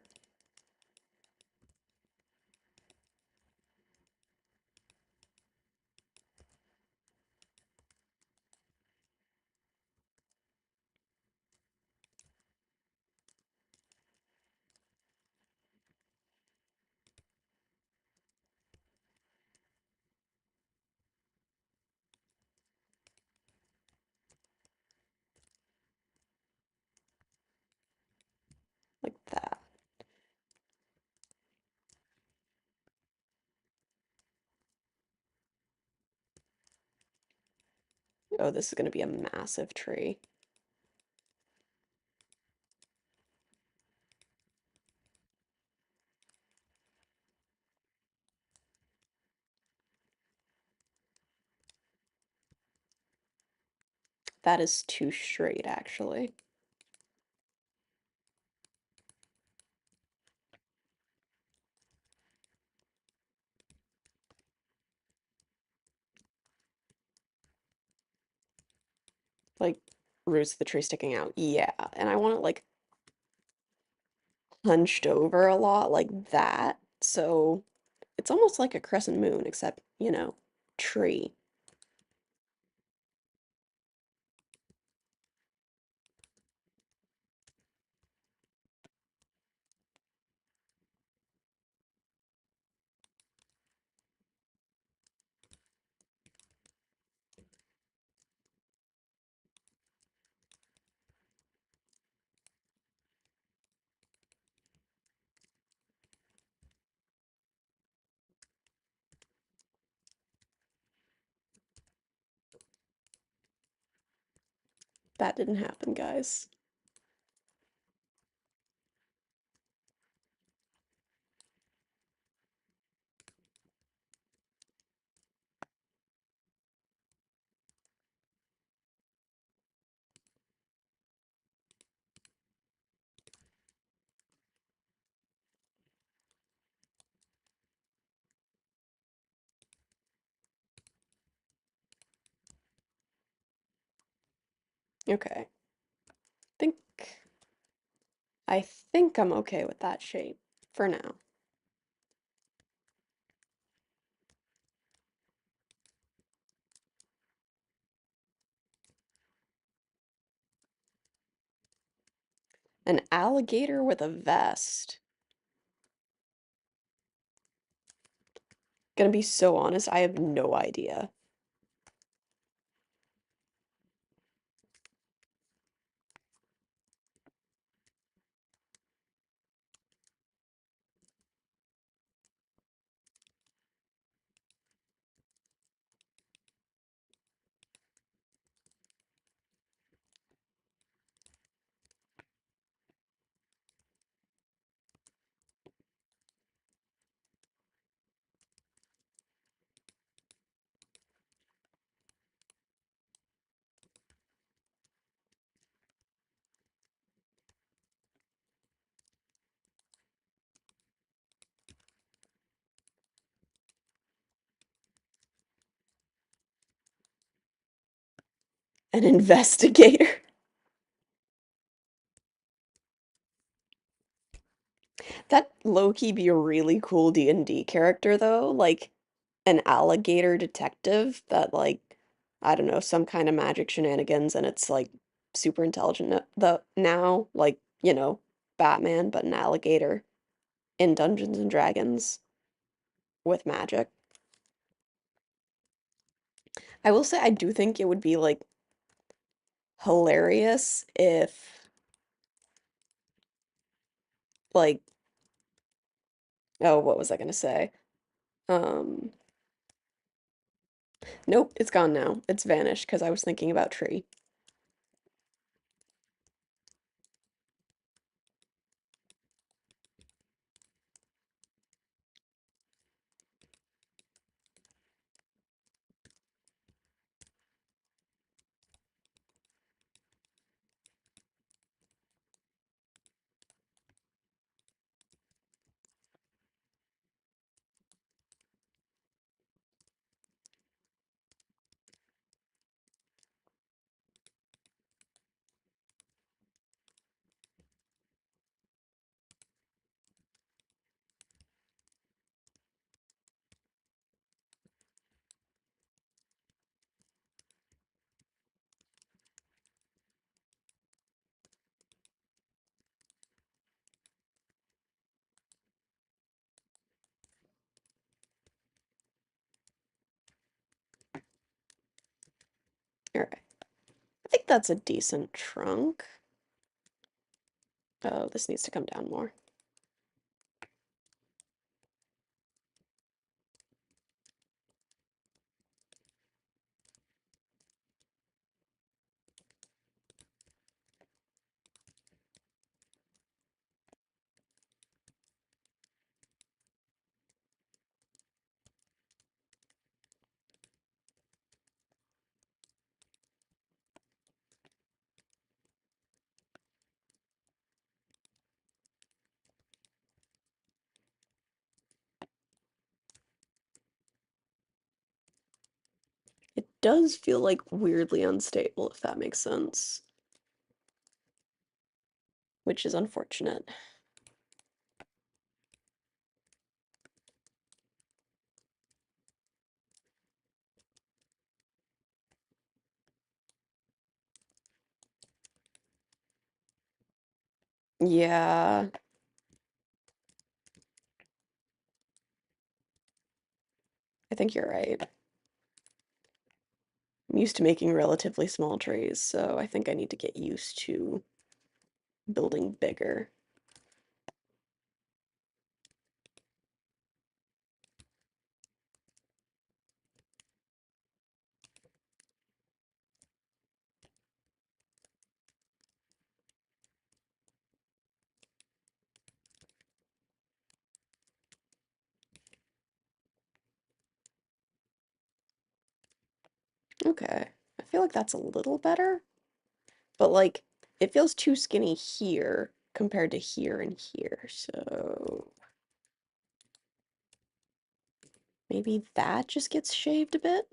Like that. Oh, this is gonna be a massive tree. That is too straight, actually. Like roots of the tree sticking out. Yeah, and I want it like hunched over a lot like that. So it's almost like a crescent moon, except, tree. That didn't happen, guys. Okay. Think I think I'm okay with that shape for now. An alligator with a vest. Gonna be so honest, I have no idea. An investigator. That low-key be a really cool D&D character though, like an alligator detective that like I don't know, some kind of magic shenanigans and it's like super intelligent the now, like, Batman, but an alligator in Dungeons and Dragons with magic. I will say I do think it would be like hilarious if Like, oh, what was I gonna say? Um, nope, it's gone now. It's vanished because I was thinking about tree. All right. I think that's a decent trunk. Oh, this needs to come down more. It does feel like weirdly unstable, if that makes sense, which is unfortunate. Yeah, I think you're right. I'm used to making relatively small trees, so I think I need to get used to building bigger. Okay, I feel like that's a little better, but like it feels too skinny here compared to here and here, so maybe that just gets shaved a bit?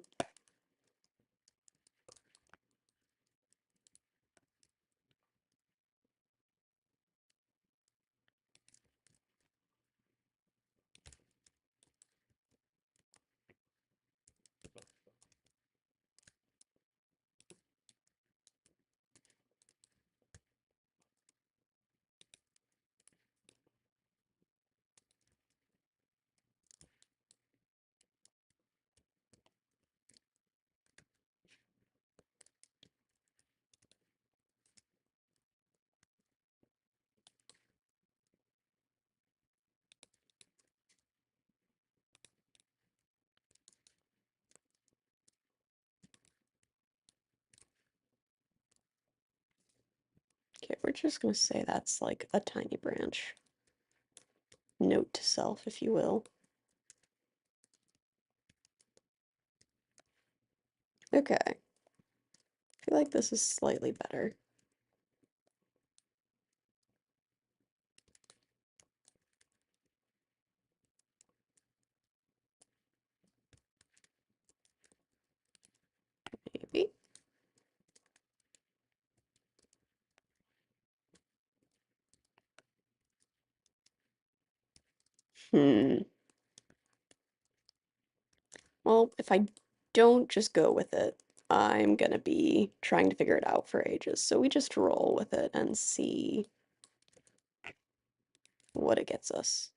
Okay, we're just gonna say that's like a tiny branch. Note to self, if you will. Okay, I feel like this is slightly better. Maybe. Hmm. Well, if I don't just go with it, I'm gonna be trying to figure it out for ages. So we just roll with it and see what it gets us.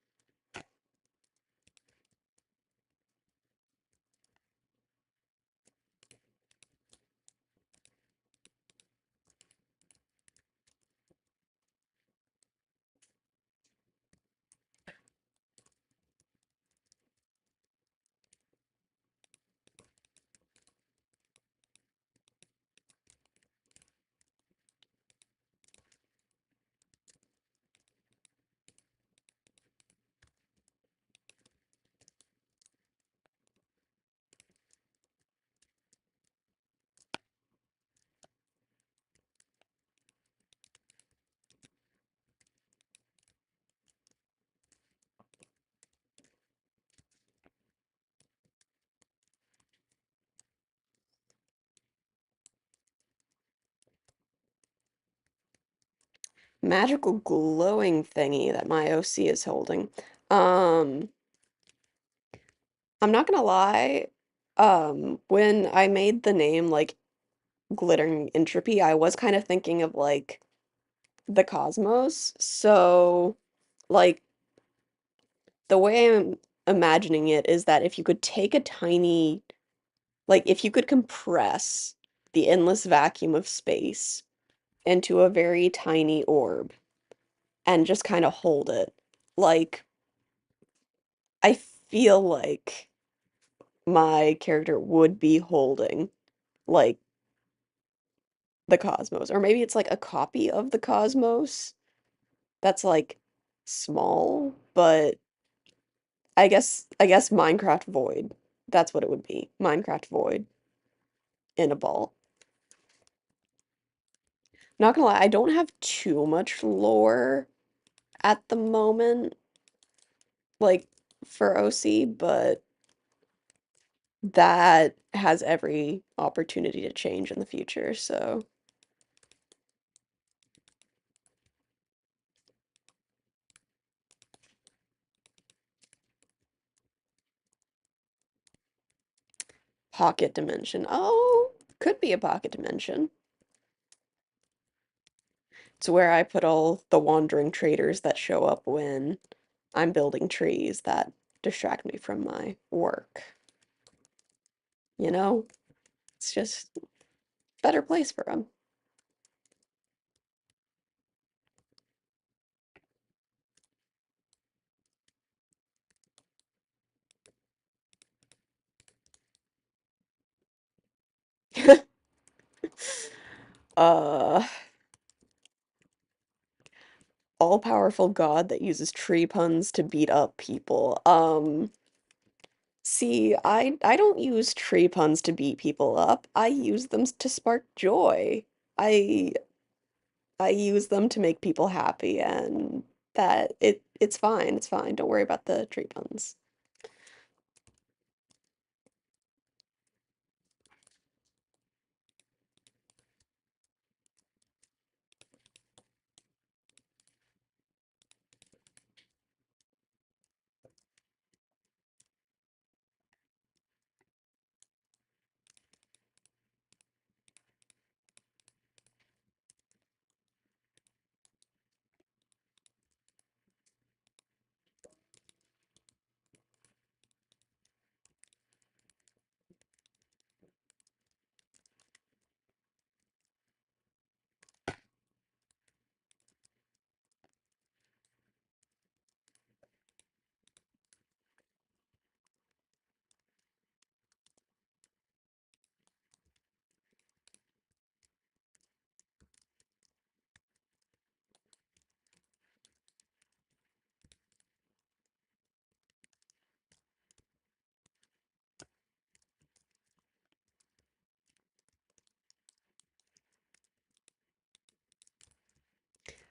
magical glowing thingy that my OC is holding. Um, I'm not gonna lie, when I made the name like Glittering Entropy, I was kind of thinking of like the cosmos. So, like, the way I'm imagining it is that if you could take a tiny, like, if you could compress the endless vacuum of space into a very tiny orb and just kind of hold it, like, I feel like my character would be holding, like, the cosmos. Or maybe it's like a copy of the cosmos that's like small, but I guess Minecraft Void. That's what it would be. Minecraft Void in a ball. Not gonna lie, I don't have too much lore at the moment, like for OC, but that has every opportunity to change in the future, so pocket dimension. Oh, could be a pocket dimension. It's where I put all the wandering traders that show up when I'm building trees that distract me from my work. You know? It's just a better place for them. Uh, all-powerful god that uses tree puns to beat up people. See, I don't use tree puns to beat people up. I use them to spark joy. I I use them to make people happy, and that it's fine. It's fine. Don't worry about the tree puns.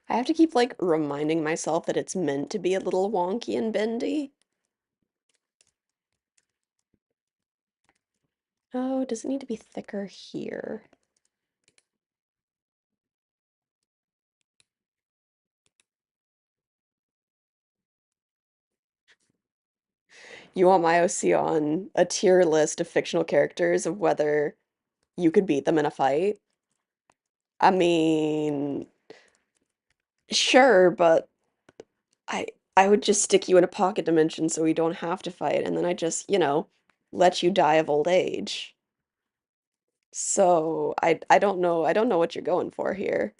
I have to keep like reminding myself that it's meant to be a little wonky and bendy. Oh, does it need to be thicker here? You want my OC on a tier list of fictional characters of whether you could beat them in a fight? I mean, sure, but I I would just stick you in a pocket dimension so we don't have to fight, and then I just, let you die of old age. So I don't know what you're going for here.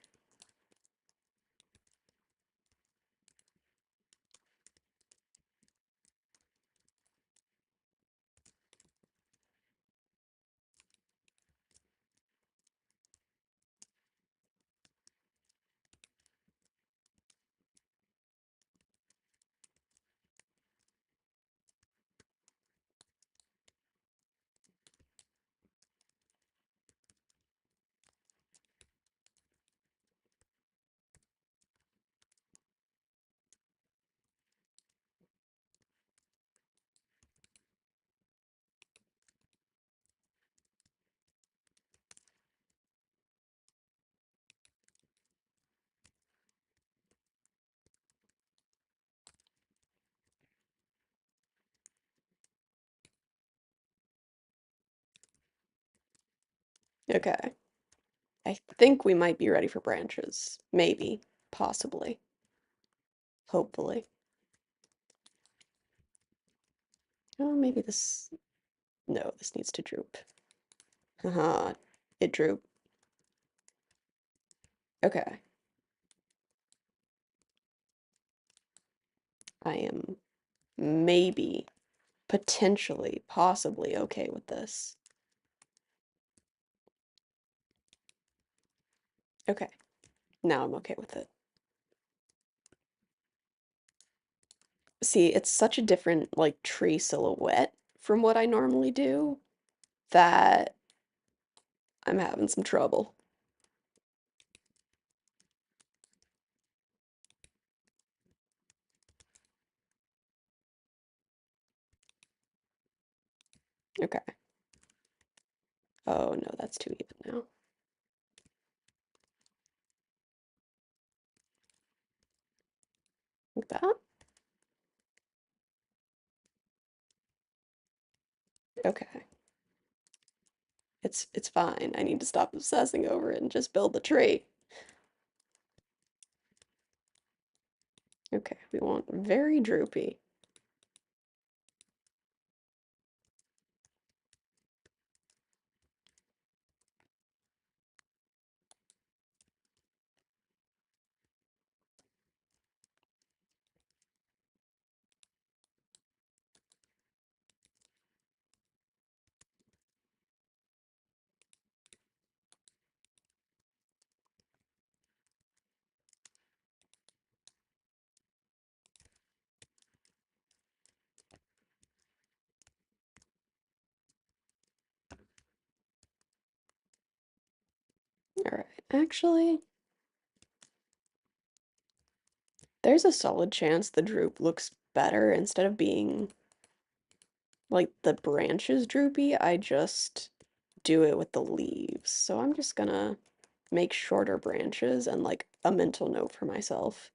Okay. I think we might be ready for branches. Maybe. Possibly. Hopefully. Oh, maybe this... No, this needs to droop. Haha, it drooped. Okay. I am maybe, potentially, possibly okay with this. Okay. Now I'm okay with it. See, it's such a different, like, tree silhouette from what I normally do that I'm having some trouble. Okay. Oh no, that's too even now. Like that? Okay. It's fine. I need to stop obsessing over it and just build the tree. Okay, we want very droopy. All right. Actually, there's a solid chance the droop looks better instead of being like the branches droopy. I just do it with the leaves. So I'm just gonna make shorter branches and like a mental note for myself.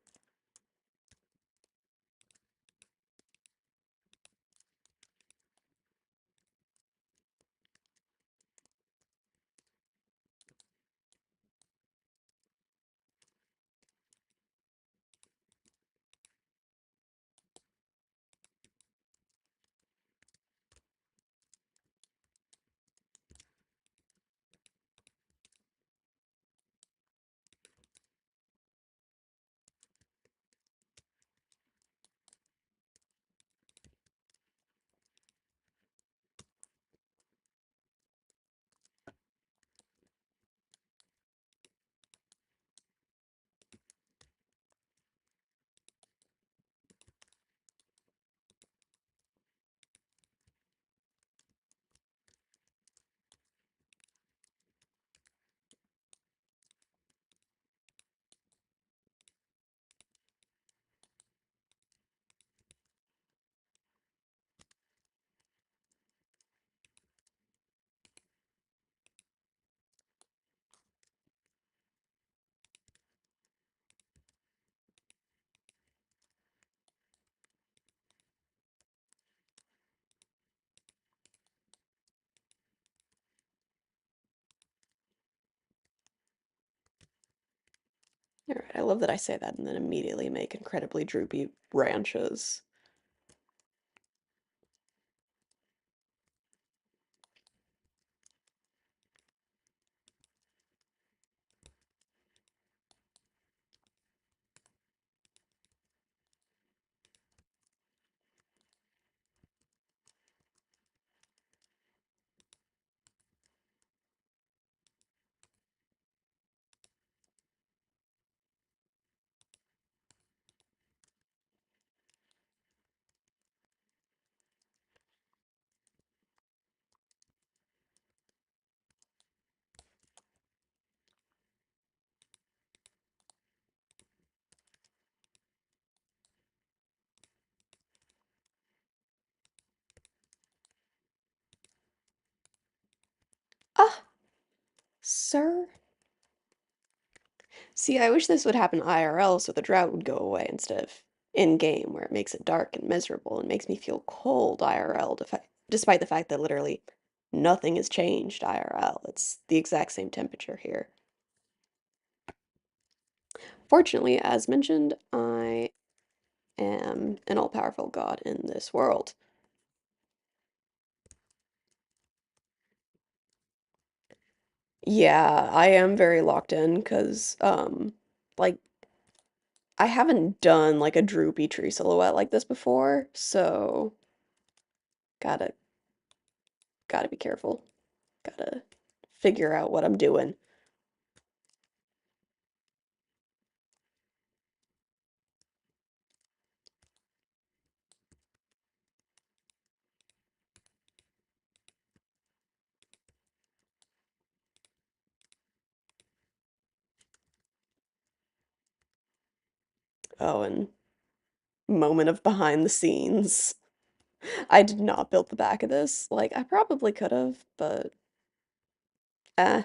All right, I love that I say that and then immediately make incredibly droopy branches. Ah, sir. See, I wish this would happen IRL so the drought would go away instead of in game where it makes it dark and miserable and makes me feel cold IRL despite the fact that literally nothing has changed IRL. It's the exact same temperature here. Fortunately, as mentioned, I am an all-powerful god in this world. Yeah, I am very locked in because, like, I haven't done like a droopy tree silhouette like this before, so gotta gotta be careful. Gotta figure out what I'm doing. Oh, and moment of behind the scenes. I did not build the back of this. Like, I probably could have, but eh.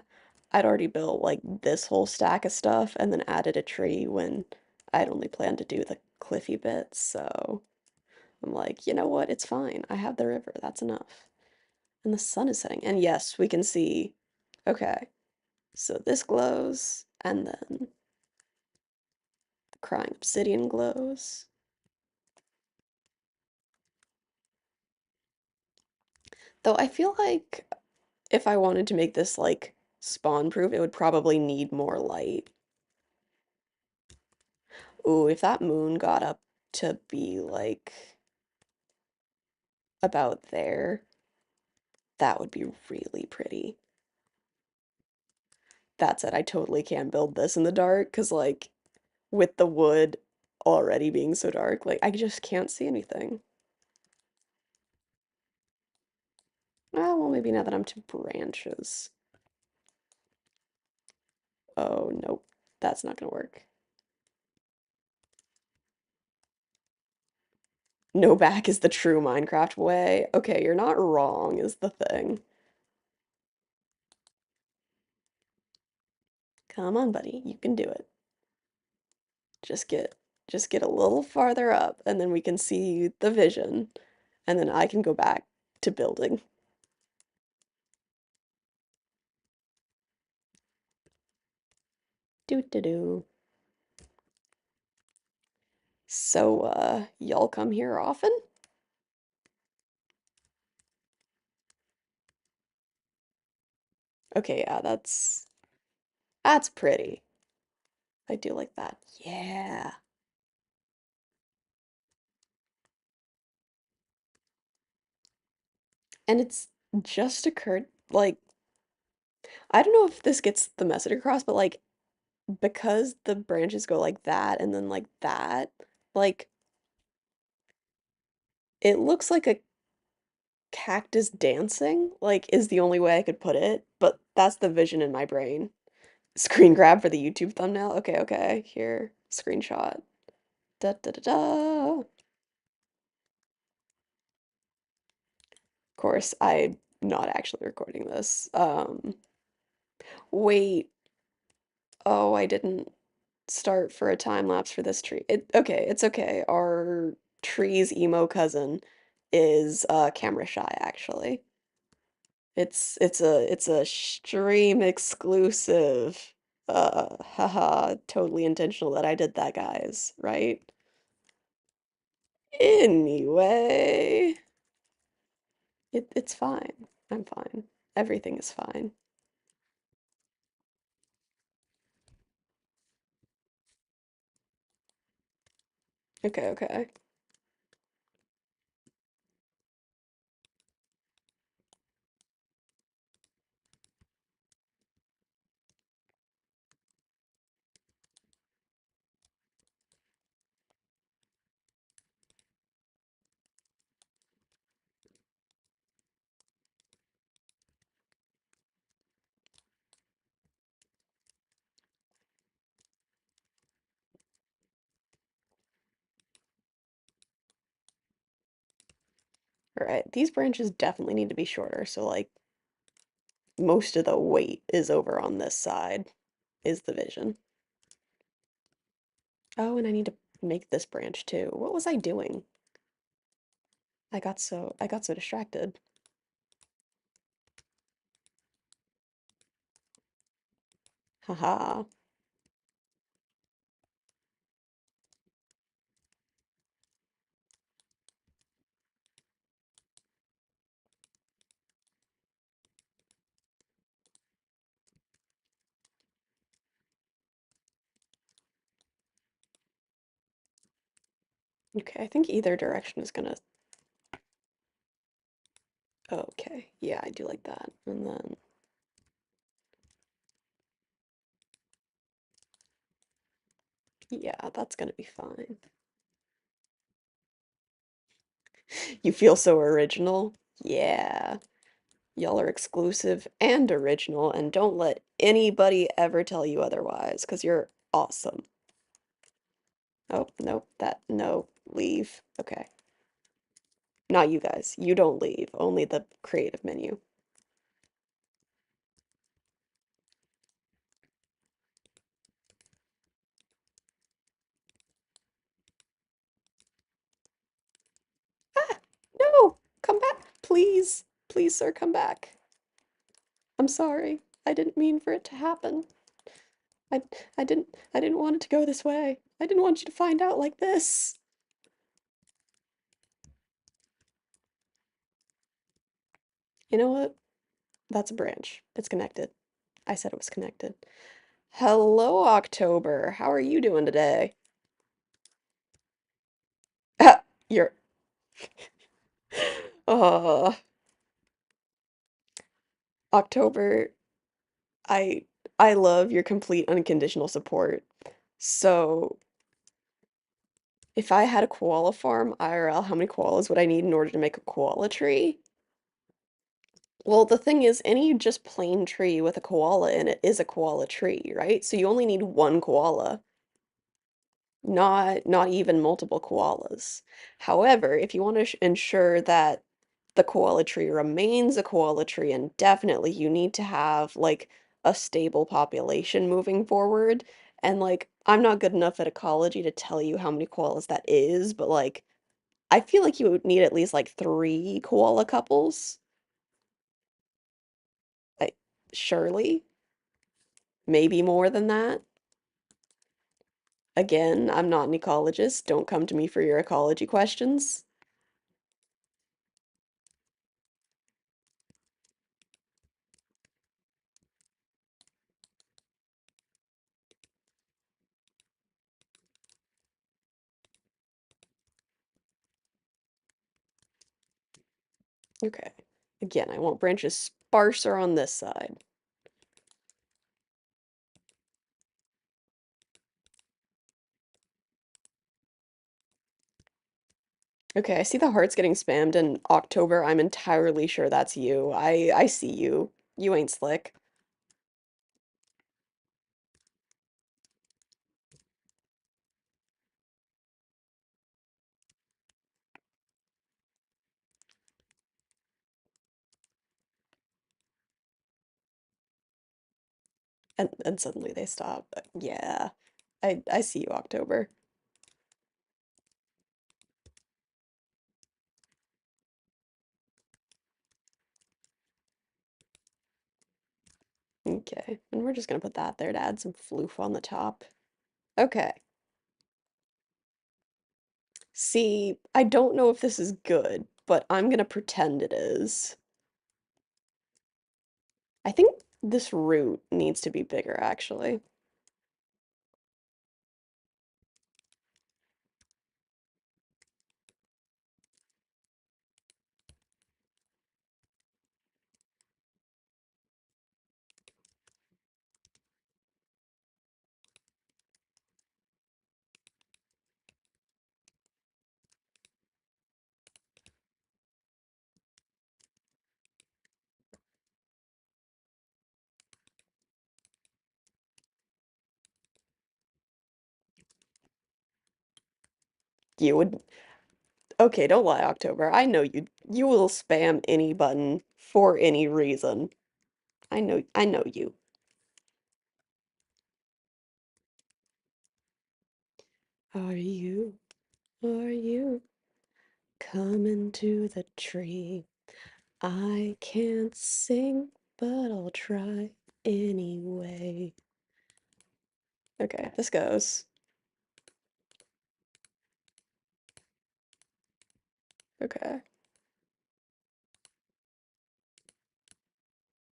I'd already built like this whole stack of stuff and then added a tree when I'd only planned to do the cliffy bits, so I'm like, you know what? It's fine. I have the river. That's enough. And the sun is setting. And yes, we can see. Okay, so this glows, and then the crying obsidian glows. Though I feel like if I wanted to make this like spawn proof, it would probably need more light. Ooh, if that moon got up to be like about there, that would be really pretty. That said, I totally can build this in the dark because like with the wood already being so dark, like I just can't see anything. Ah, well, maybe now that I'm to branches. Oh, nope. That's not gonna work. No back is the true Minecraft way. Okay, you're not wrong is the thing. Come on, buddy. You can do it. Just get just get a little farther up and then we can see the vision. And then I can go back to building. Doo doo doo. So, y'all come here often? Okay, yeah, that's pretty. I do like that. Yeah. And it's just occurred like I don't know if this gets the message across, but like because the branches go like that and then like that, like it looks like a cactus dancing, like is the only way I could put it, but that's the vision in my brain. Screen grab for the YouTube thumbnail. Okay, okay. Here, screenshot. Da da da da. Of course, I'm not actually recording this. Wait. Oh, I didn't start for a time lapse for this tree. Okay, it's okay. Our tree's emo cousin is camera shy actually. It's a stream exclusive. Haha, totally intentional that I did that, guys, right? Anyway, it's fine. I'm fine. Everything is fine. Okay, okay. All right, these branches definitely need to be shorter, so like most of the weight is over on this side, is the vision. Oh, and I need to make this branch too. What was I doing? I got so distracted. Haha. Okay, I think either direction is gonna... Okay, yeah, I do like that. And then, yeah, that's gonna be fine. You feel so original? Yeah. Y'all are exclusive and original, and don't let anybody ever tell you otherwise, because you're awesome. Oh, nope, no, leave. Okay. Not you guys. You don't leave, only the creative menu. Ah, no, come back, please. Please, sir, come back. I'm sorry. I didn't mean for it to happen. I, I didn't want it to go this way. I didn't want you to find out like this. You know what? That's a branch. It's connected. I said it was connected. Hello, October. How are you doing today? You're uh October, I I love your complete unconditional support. So, if I had a koala farm IRL, how many koalas would I need in order to make a koala tree? Well, the thing is, any just plain tree with a koala in it is a koala tree, right? So you only need one koala. Not even multiple koalas. However, if you want to ensure that the koala tree remains a koala tree indefinitely, you need to have like a stable population moving forward. And like, I'm not good enough at ecology to tell you how many koalas that is, but like, I feel like you would need at least like three koala couples. I, surely, maybe more than that. Again, I'm not an ecologist. Don't come to me for your ecology questions. Okay. Again, I want branches sparser on this side. Okay, I see the hearts getting spammed in October. I'm entirely sure that's you. I see you. You ain't slick. And suddenly they stop. Yeah. I see you, October. Okay. And we're just gonna put that there to add some floof on the top. Okay. See, I don't know if this is good, but I'm gonna pretend it is. I think this root needs to be bigger, actually. You would... Okay, don't lie, October. I know you will spam any button for any reason. I know you. Are you coming to the tree? I can't sing, but I'll try anyway. Okay, this goes. Okay.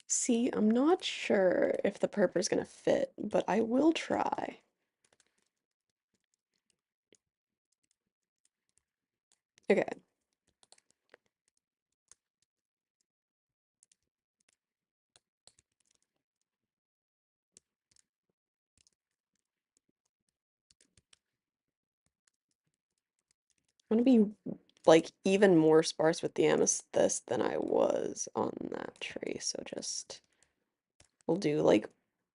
See, I'm not sure if the purple is gonna fit, but I will try. Okay. I'm gonna be like even more sparse with the amethyst than I was on that tree, so just we'll do like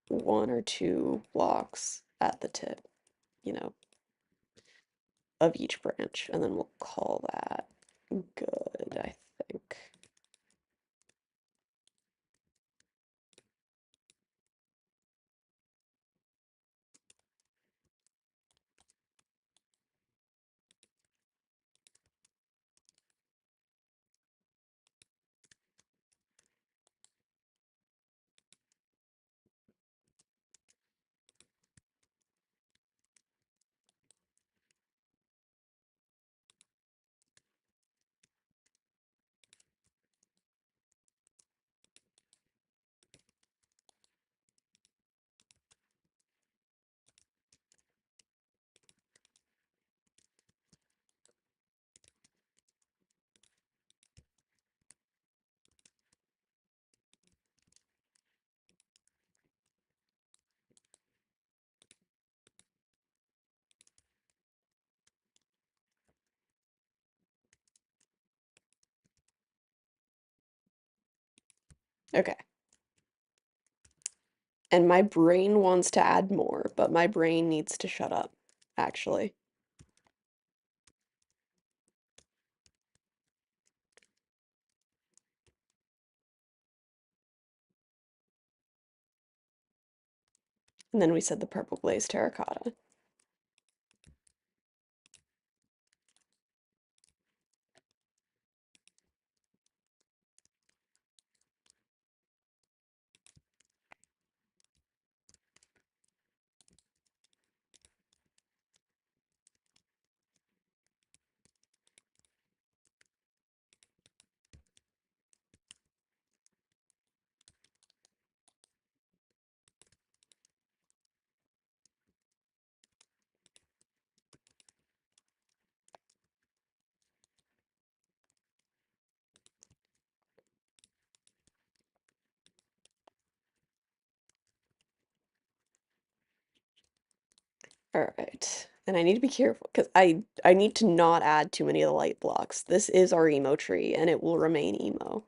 one or two blocks at the tip, you know, of each branch, and then we'll call that good, I think. Okay. And my brain wants to add more, but my brain needs to shut up, actually. And then we said the purple glazed terracotta. All right. And I need to be careful because I need to not add too many of the light blocks. This is our emo tree and it will remain emo.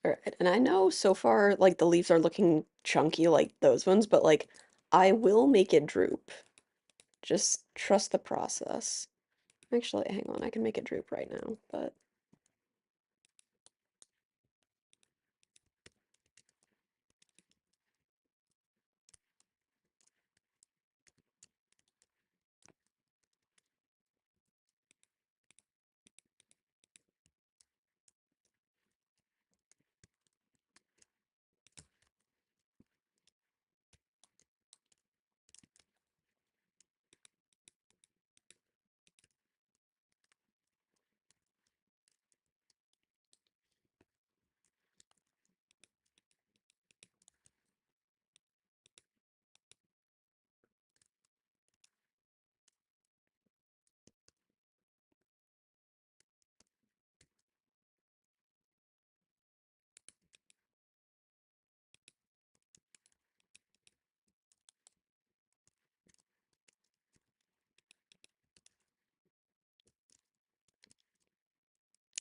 All right. And I know so far like the leaves are looking chunky like those ones, but like I will make it droop. Just trust the process. Actually, hang on, I can make it droop right now, but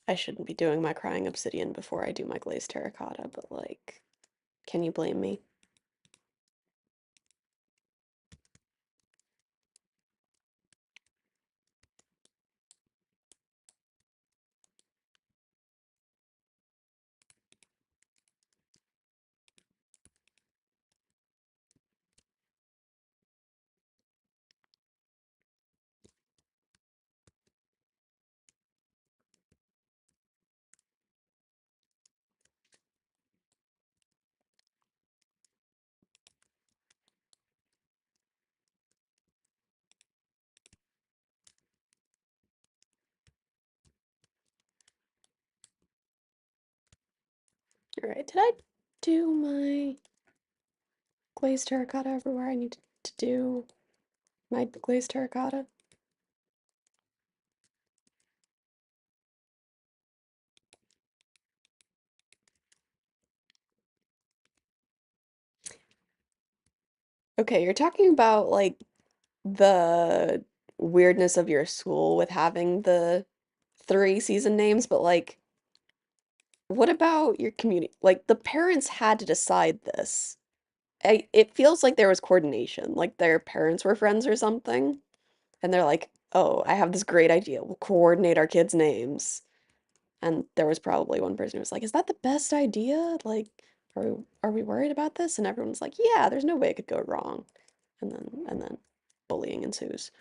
I shouldn't be doing my crying obsidian before I do my glazed terracotta, but like, can you blame me? All right, did I do my glazed terracotta everywhere I need to do my glazed terracotta? Okay, you're talking about like the weirdness of your school with having the three season names, but like, what about your community? Like, the parents had to decide this. It feels like there was coordination, like their parents were friends or something, and they're like, "Oh, I have this great idea. We'll coordinate our kids' names." And there was probably one person who was like, "Is that the best idea? Like, are we worried about this?" And everyone's like, "Yeah, there's no way it could go wrong." And then bullying ensues.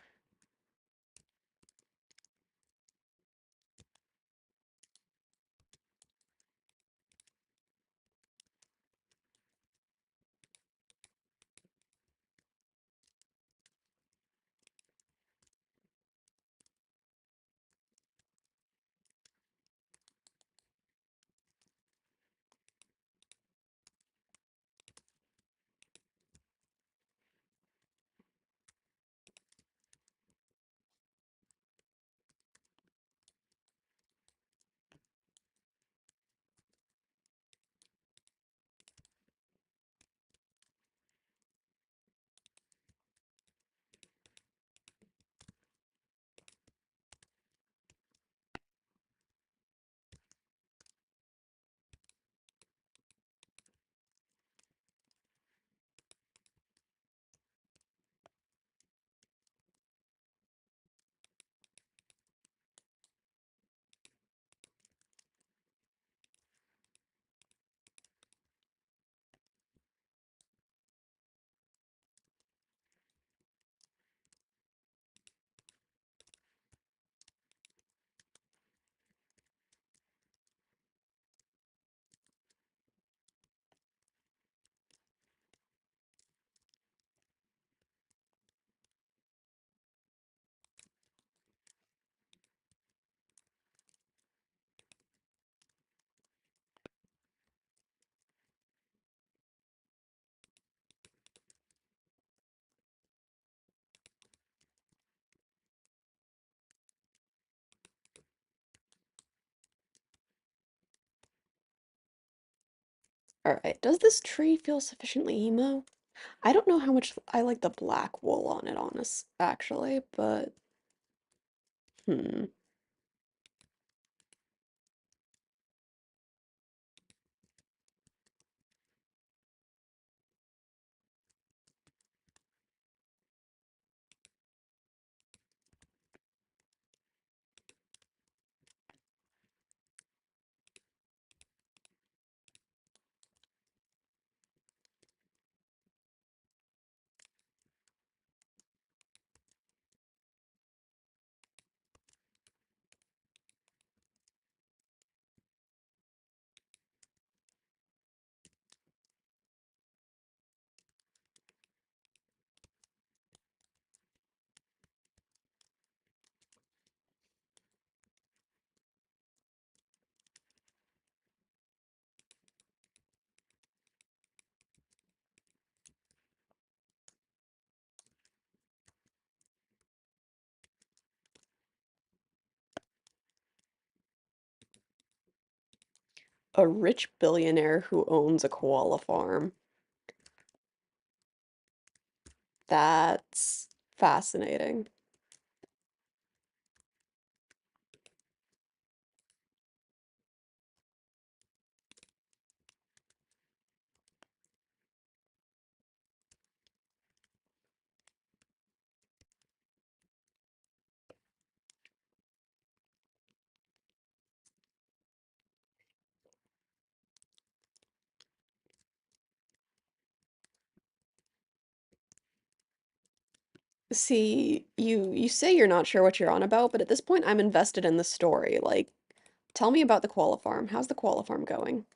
All right, does this tree feel sufficiently emo? I don't know how much I like the black wool on it, actually, but hmm. A rich billionaire who owns a koala farm. That's fascinating. See, you say you're not sure what you're on about, but at this point I'm invested in the story. Like, tell me about the koala farm. How's the koala farm going?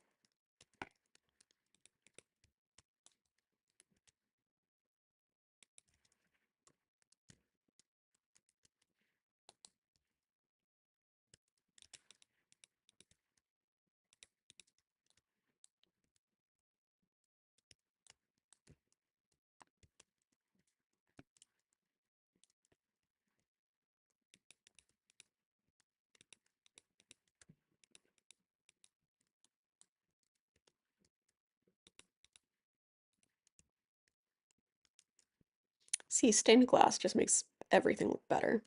See, stained glass just makes everything look better.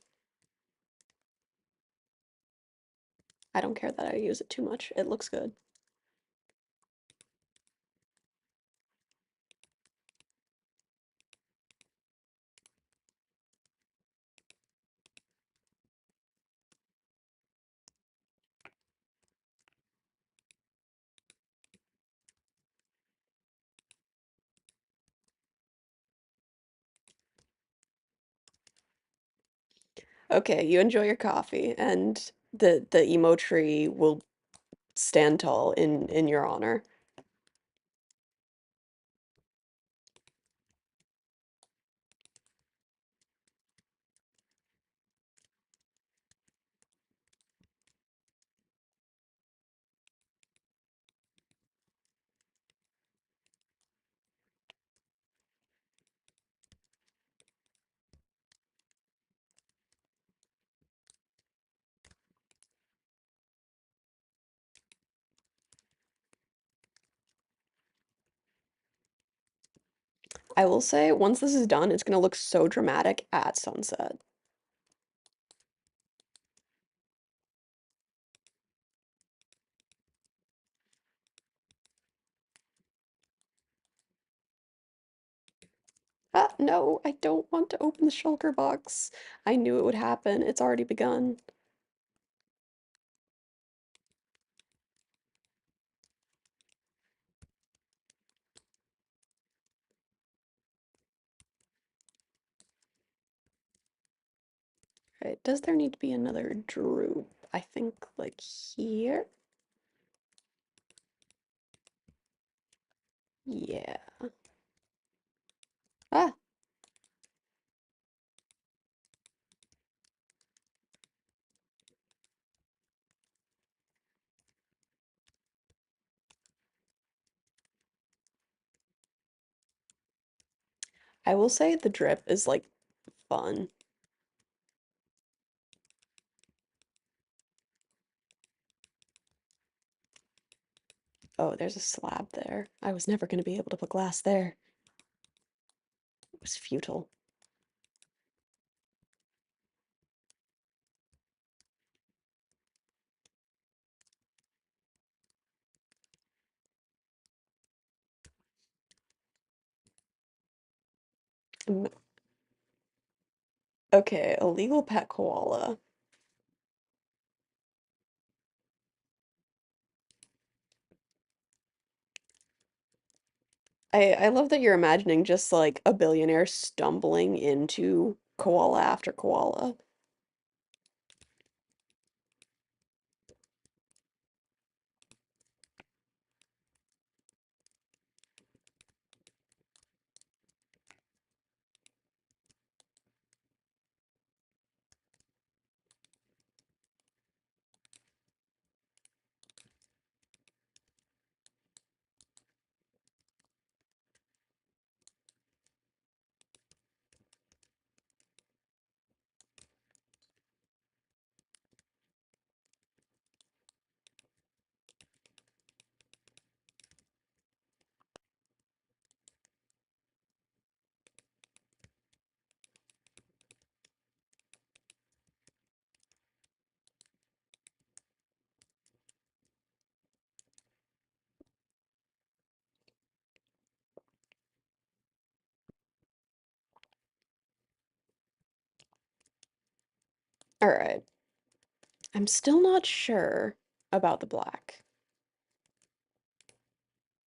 I don't care that I use it too much. It looks good. Okay, you enjoy your coffee, and the emo tree will stand tall in your honor. I will say, once this is done, it's gonna look so dramatic at sunset. Ah, no, I don't want to open the shulker box. I knew it would happen. It's already begun. Right, does there need to be another droop? I think, like, here? Yeah. Ah, I will say the drip is, like, fun. Oh, there's a slab there. I was never gonna be able to put glass there. It was futile. Mm, okay, illegal pet koala. I love that you're imagining just like a billionaire stumbling into koala after koala. All right. I'm still not sure about the black.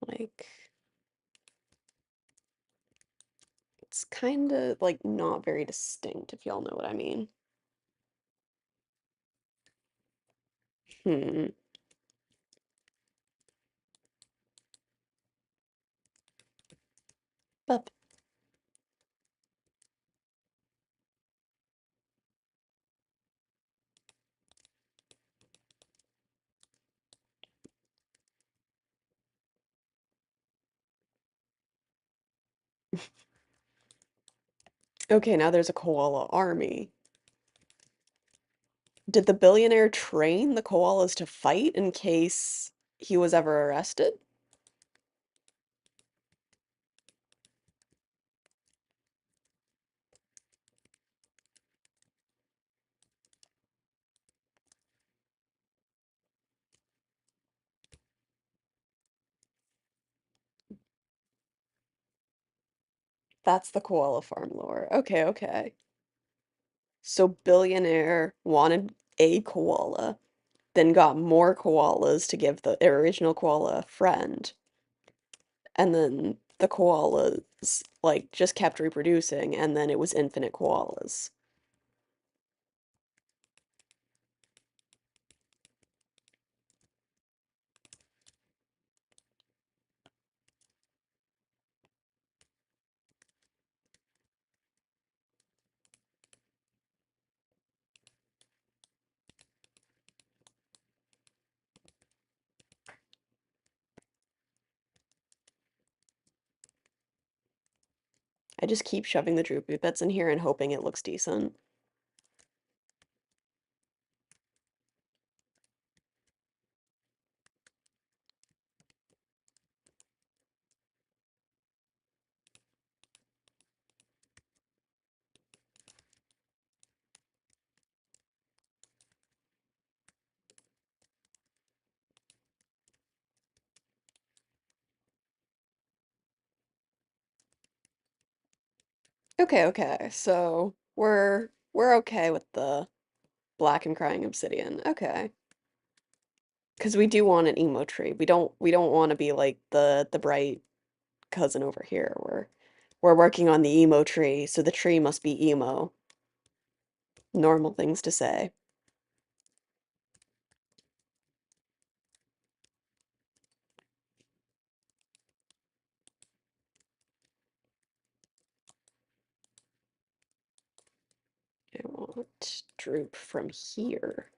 Like, It's kind of like not very distinct, if y'all know what I mean. Hmm. But okay, now there's a koala army. Did the billionaire train the koalas to fight in case he was ever arrested? That's the koala farm lore. Okay, okay. So billionaire wanted a koala, then got more koalas to give the original koala a friend, and then the koalas like just kept reproducing, and then it was infinite koalas. I just keep shoving the droopy bits in here and hoping it looks decent. Okay, okay. So we're okay with the black and crying obsidian. Okay. Because we do want an emo tree. We don't want to be like the bright cousin over here. We're working on the emo tree, so the tree must be emo. Normal things to say. I want droop from here.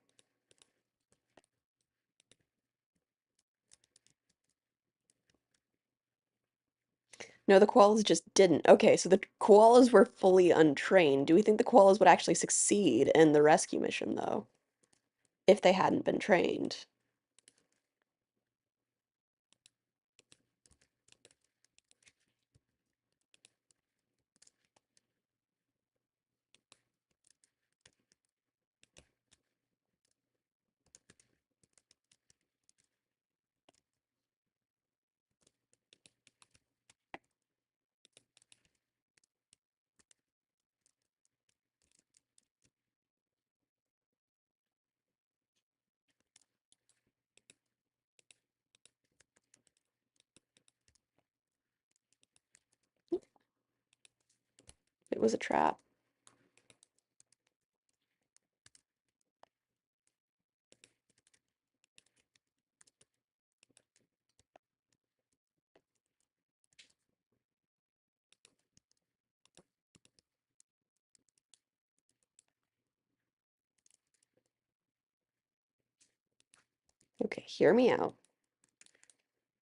No, the koalas just didn't. Okay, so the koalas were fully untrained. Do we think the koalas would actually succeed in the rescue mission, though, if they hadn't been trained? It was a trap. Okay, hear me out.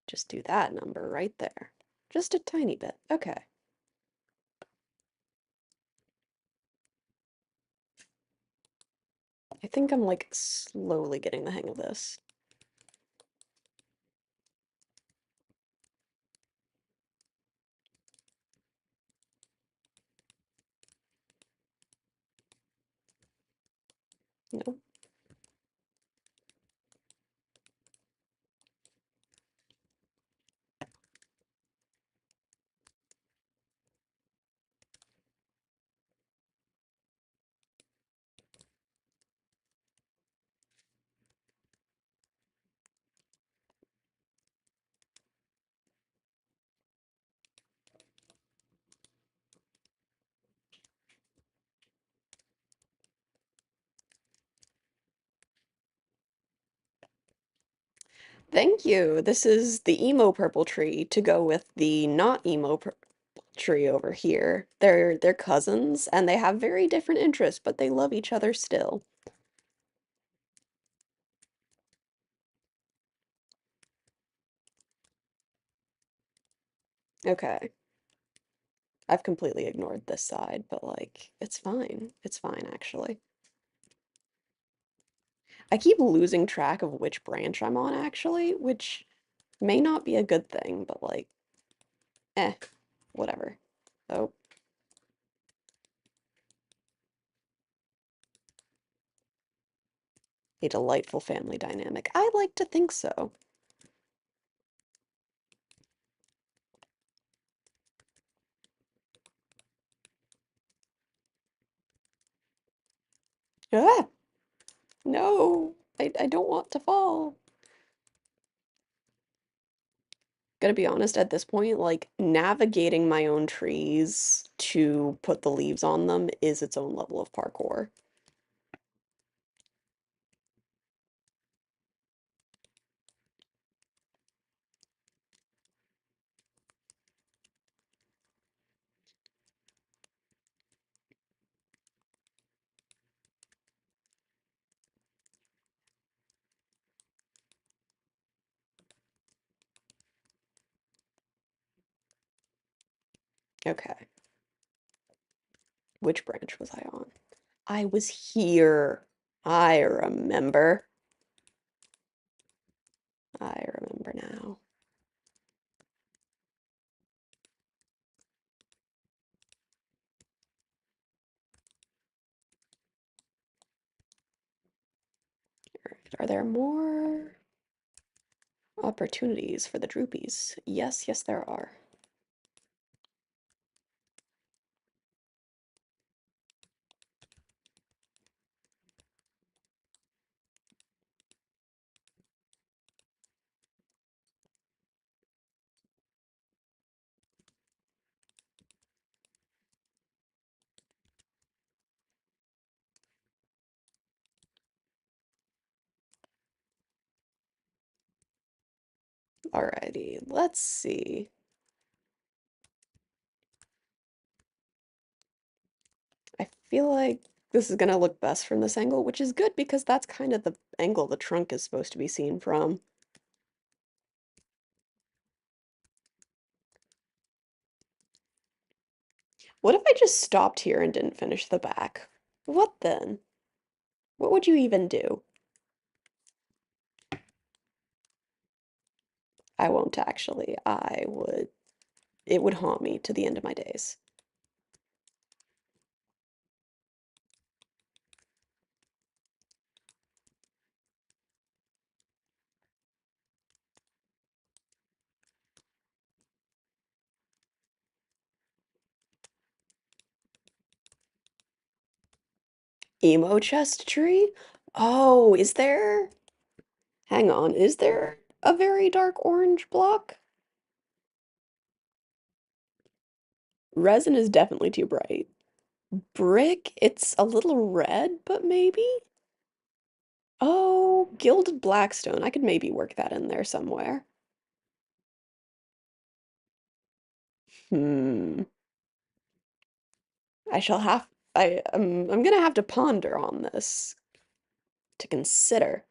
Just do that number right there. Just a tiny bit. Okay. I think I'm like slowly getting the hang of this. No. Thank you. This is the emo purple tree to go with the not emo purple tree over here. They're cousins and they have very different interests, but they love each other still. Okay. I've completely ignored this side, but like it's fine. It's fine actually. I keep losing track of which branch I'm on actually, which may not be a good thing, but like eh, whatever. Oh, a delightful family dynamic. I like to think so. Ah, no, I don't want to fall. Gotta be honest, at this point, like navigating my own trees to put the leaves on them is its own level of parkour. Okay, which branch was I on? I was here. I remember. I remember now. Are there more opportunities for the droopies? Yes, yes, there are. Alrighty, let's see. I feel like this is gonna look best from this angle, which is good because that's kind of the angle the trunk is supposed to be seen from. What if I just stopped here and didn't finish the back? What then? What would you even do? I won't actually. It would haunt me to the end of my days. Emo chest tree? Oh, is there? Hang on, is there a very dark orange block? Resin is definitely too bright. Brick, it's a little red, but maybe? Oh, gilded blackstone. I could maybe work that in there somewhere. Hmm. I shall have I'm gonna have to ponder on this to consider.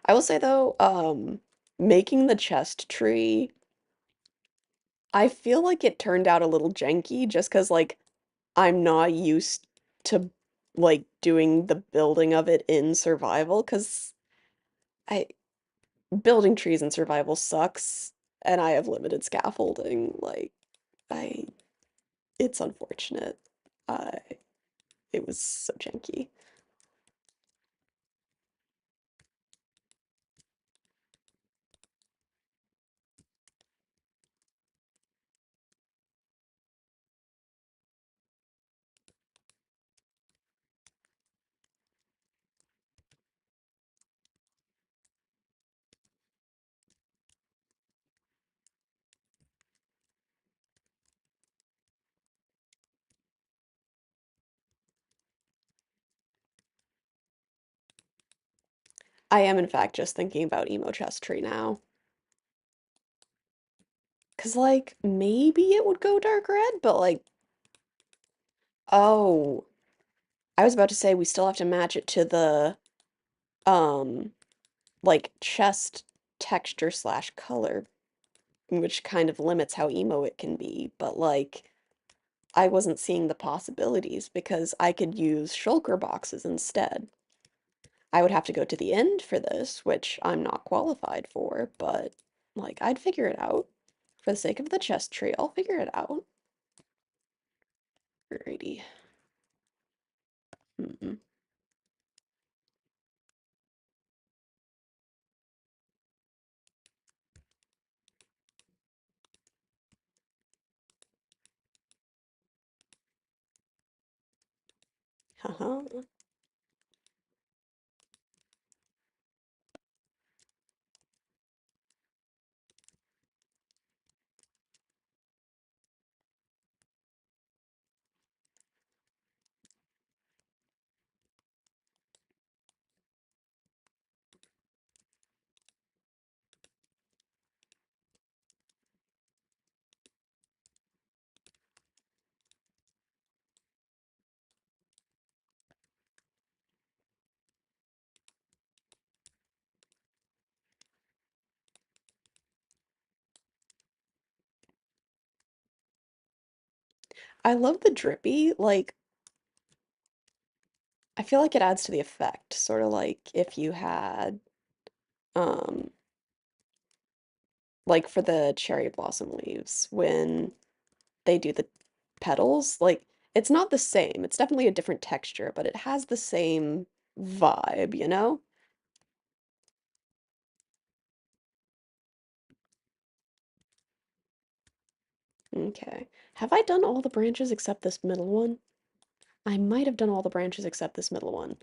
I will say though, making the chest tree, I feel like it turned out a little janky just 'cause like I'm not used to like doing the building of it in survival 'cause I building trees in survival sucks and I have limited scaffolding. Like I it's unfortunate. I it was so janky. I am in fact just thinking about emo chest tree now. 'Cause like maybe it would go dark red, but like oh, I was about to say we still have to match it to the um like chest texture slash color, which kind of limits how emo it can be, but like I wasn't seeing the possibilities because I could use shulker boxes instead. I would have to go to the end for this, which I'm not qualified for, but like I'd figure it out. For the sake of the chest tree, I'll figure it out. Alrighty. Mm-mm. Haha. I love the drippy, like I feel like it adds to the effect, sort of like if you had um like for the cherry blossom leaves when they do the petals, like it's not the same. It's definitely a different texture, but it has the same vibe, you know? Okay. Have I done all the branches except this middle one? I might have done all the branches except this middle one.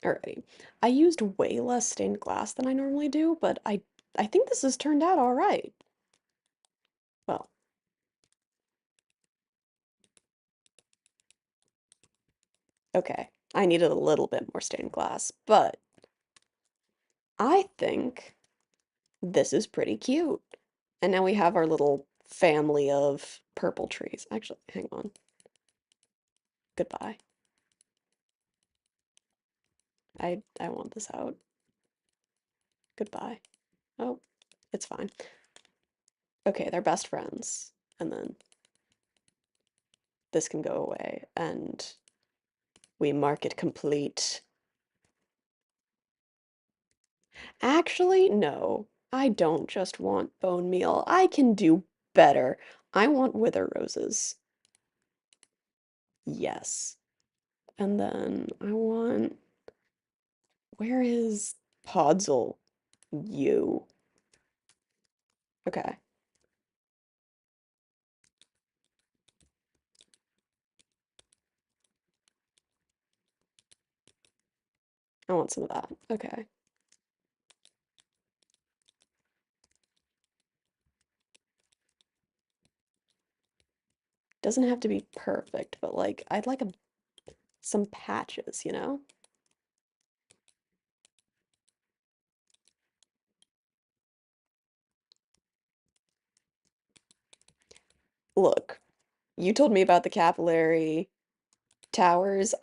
Alrighty. I used way less stained glass than I normally do, but I think this has turned out all right. Well, okay. I needed a little bit more stained glass, but I think this is pretty cute. And now we have our little family of purple trees. Actually, hang on. Goodbye. I want this out. Goodbye. Oh, it's fine. Okay, they're best friends. And then this can go away and we mark it complete. Actually, no. I don't just want bone meal. I can do better. I want wither roses. Yes. And then I want, where is Podzol? You. Okay. I want some of that. Okay. Doesn't have to be perfect, but like I'd like some patches, you know? Look, you told me about the capillary towers.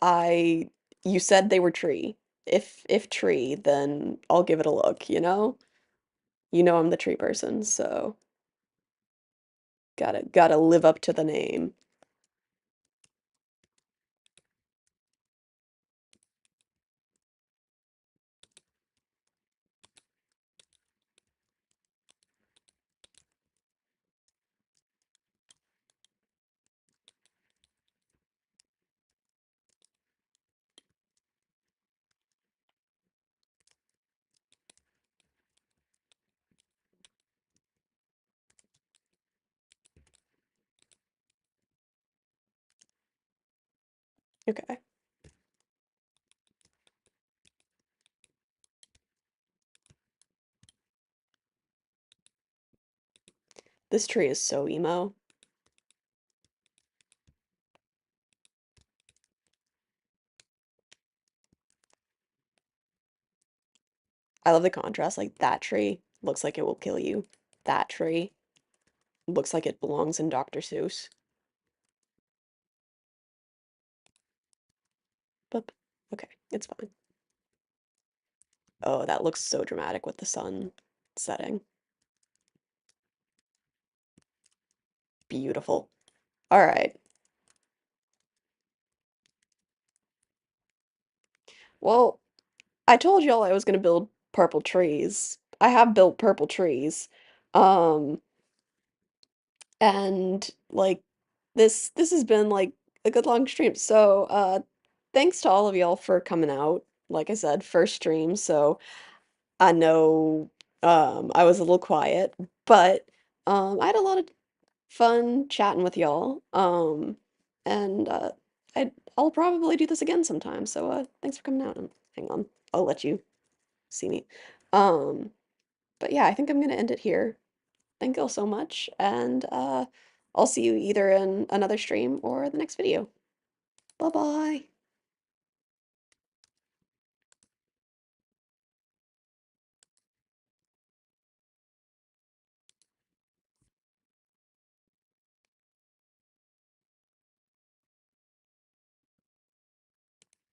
You said they were tree. If tree, then I'll give it a look, you know? You know I'm the tree person, so gotta live up to the name. Okay. This tree is so emo. I love the contrast. Like that tree looks like it will kill you. That tree looks like it belongs in Dr. Seuss. But okay, it's fine. Oh, that looks so dramatic with the sun setting. Beautiful. All right. Well, I told y'all I was gonna build purple trees. I have built purple trees. Um, and like this has been like a good long stream. So, thanks to all of y'all for coming out. Like I said, first stream, so I know I was a little quiet, but I had a lot of fun chatting with y'all. And I'll probably do this again sometime. So thanks for coming out. And hang on, I'll let you see me. Um, but yeah, I think I'm gonna end it here. Thank you all so much, and I'll see you either in another stream or the next video. Bye bye.